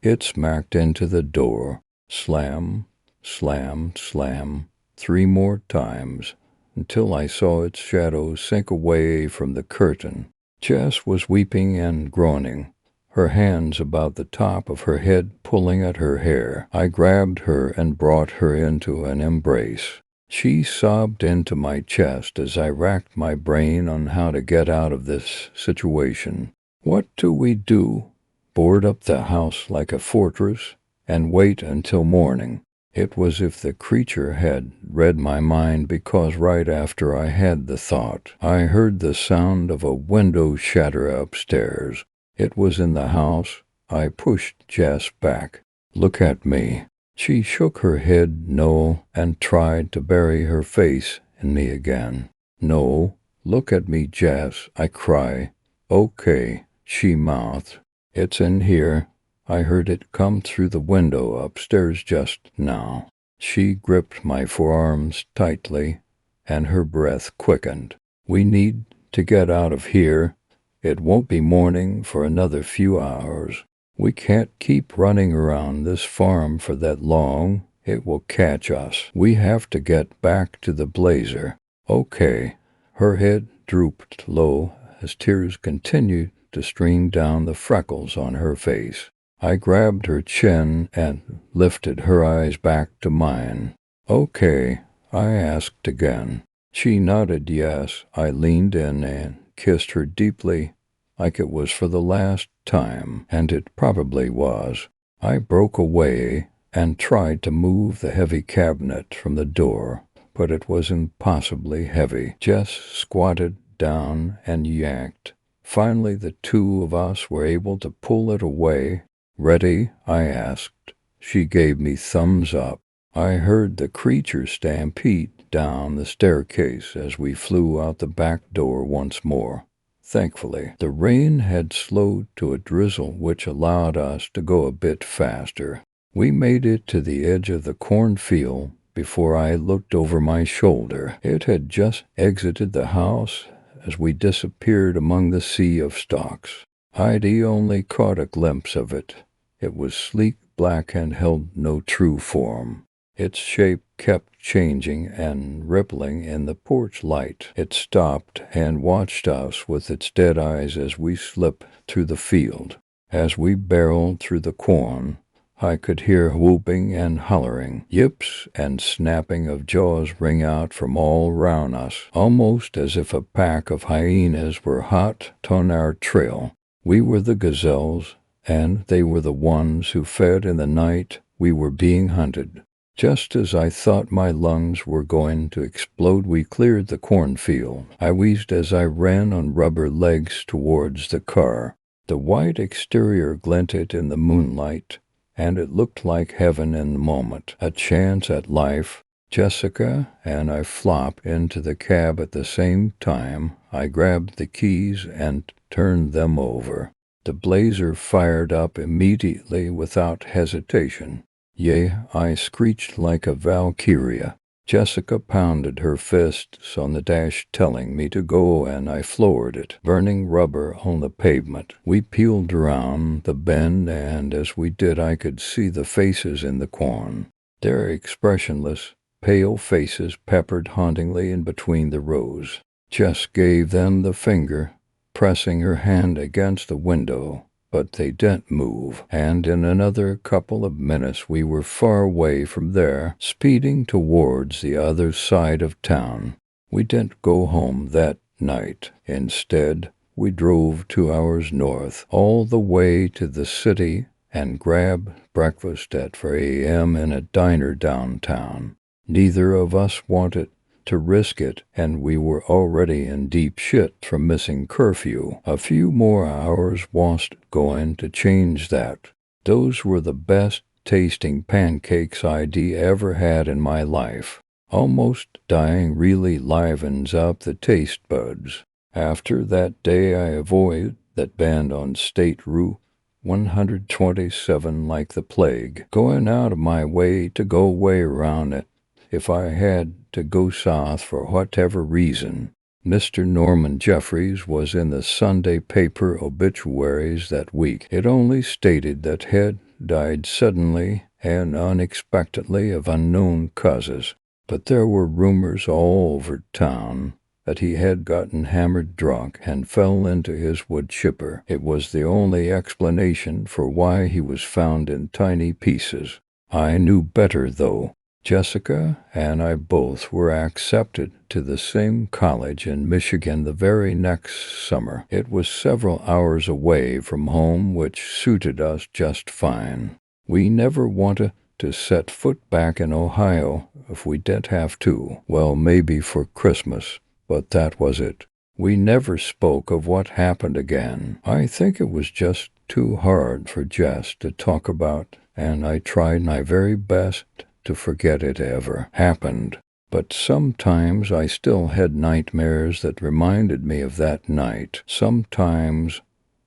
It smacked into the door. Slam, slam, slam. 3 more times. until I saw its shadow sink away from the curtain. Jess was weeping and groaning, her hands about the top of her head pulling at her hair. I grabbed her and brought her into an embrace. She sobbed into my chest as I racked my brain on how to get out of this situation. What do we do? Board up the house like a fortress and wait until morning? It was as if the creature had read my mind, because right after I had the thought, I heard the sound of a window shatter upstairs. It was in the house. I pushed Jess back. Look at me. She shook her head no and tried to bury her face in me again. No, look at me, Jess, I cry. Okay, she mouthed. It's in here. I heard it come through the window upstairs just now. She gripped my forearms tightly, and her breath quickened. We need to get out of here. It won't be morning for another few hours. We can't keep running around this farm for that long. It will catch us. We have to get back to the Blazer. Okay. Her head drooped low as tears continued to stream down the freckles on her face. I grabbed her chin and lifted her eyes back to mine. Okay, I asked again. She nodded yes. I leaned in and kissed her deeply, like it was for the last time, and it probably was. I broke away and tried to move the heavy cabinet from the door, but it was impossibly heavy. Jess squatted down and yanked. Finally, the two of us were able to pull it away. Ready? I asked. She gave me thumbs up. I heard the creature stampede down the staircase as we flew out the back door once more. Thankfully, the rain had slowed to a drizzle, which allowed us to go a bit faster. We made it to the edge of the cornfield before I looked over my shoulder. It had just exited the house as we disappeared among the sea of stalks. Heidi only caught a glimpse of it. It was sleek black and held no true form. Its shape kept changing and rippling in the porch light. It stopped and watched us with its dead eyes as we slipped through the field. As we barreled through the corn, I could hear whooping and hollering, yips and snapping of jaws ring out from all round us, almost as if a pack of hyenas were hot on our trail. We were the gazelles, and they were the ones who fed in the night we were being hunted. Just as I thought my lungs were going to explode, we cleared the cornfield. I wheezed as I ran on rubber legs towards the car. The white exterior glinted in the moonlight, and it looked like heaven in the moment, a chance at life. Jessica and I flopped into the cab at the same time. I grabbed the keys and turned them over. The Blazer fired up immediately without hesitation. Yea, I screeched like a Valkyria. Jessica pounded her fists on the dash, telling me to go, and I floored it, burning rubber on the pavement. We peeled around the bend, and as we did I could see the faces in the corn. Their expressionless, pale faces peppered hauntingly in between the rows. Jess gave them the finger, pressing her hand against the window, but they didn't move, and in another couple of minutes we were far away from there, speeding towards the other side of town. We didn't go home that night. Instead, we drove 2 hours north, all the way to the city, and grabbed breakfast at 4 a.m. in a diner downtown. Neither of us wanted to risk it, and we were already in deep shit from missing curfew. A few more hours wasn't going to change that. Those were the best tasting pancakes I'd ever had in my life. Almost dying really livens up the taste buds. After that day I avoided that band on State Route 127 like the plague, going out of my way to go way around it if I had to go south for whatever reason. Mr. Norman Jeffries was in the Sunday paper obituaries that week. It only stated that Head died suddenly and unexpectedly of unknown causes, But there were rumors all over town that he had gotten hammered drunk and fell into his wood chipper. It was the only explanation for why he was found in tiny pieces. I knew better, though. Jessica and I both were accepted to the same college in Michigan the very next summer. It was several hours away from home, which suited us just fine. We never wanted to set foot back in Ohio if we did have to. Well, maybe for Christmas, but that was it. We never spoke of what happened again. I think it was just too hard for Jess to talk about, and I tried my very best to forget it ever happened. But sometimes I still had nightmares that reminded me of that night. Sometimes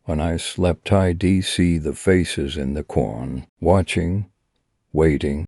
when I slept, I'd see the faces in the corn, watching, waiting,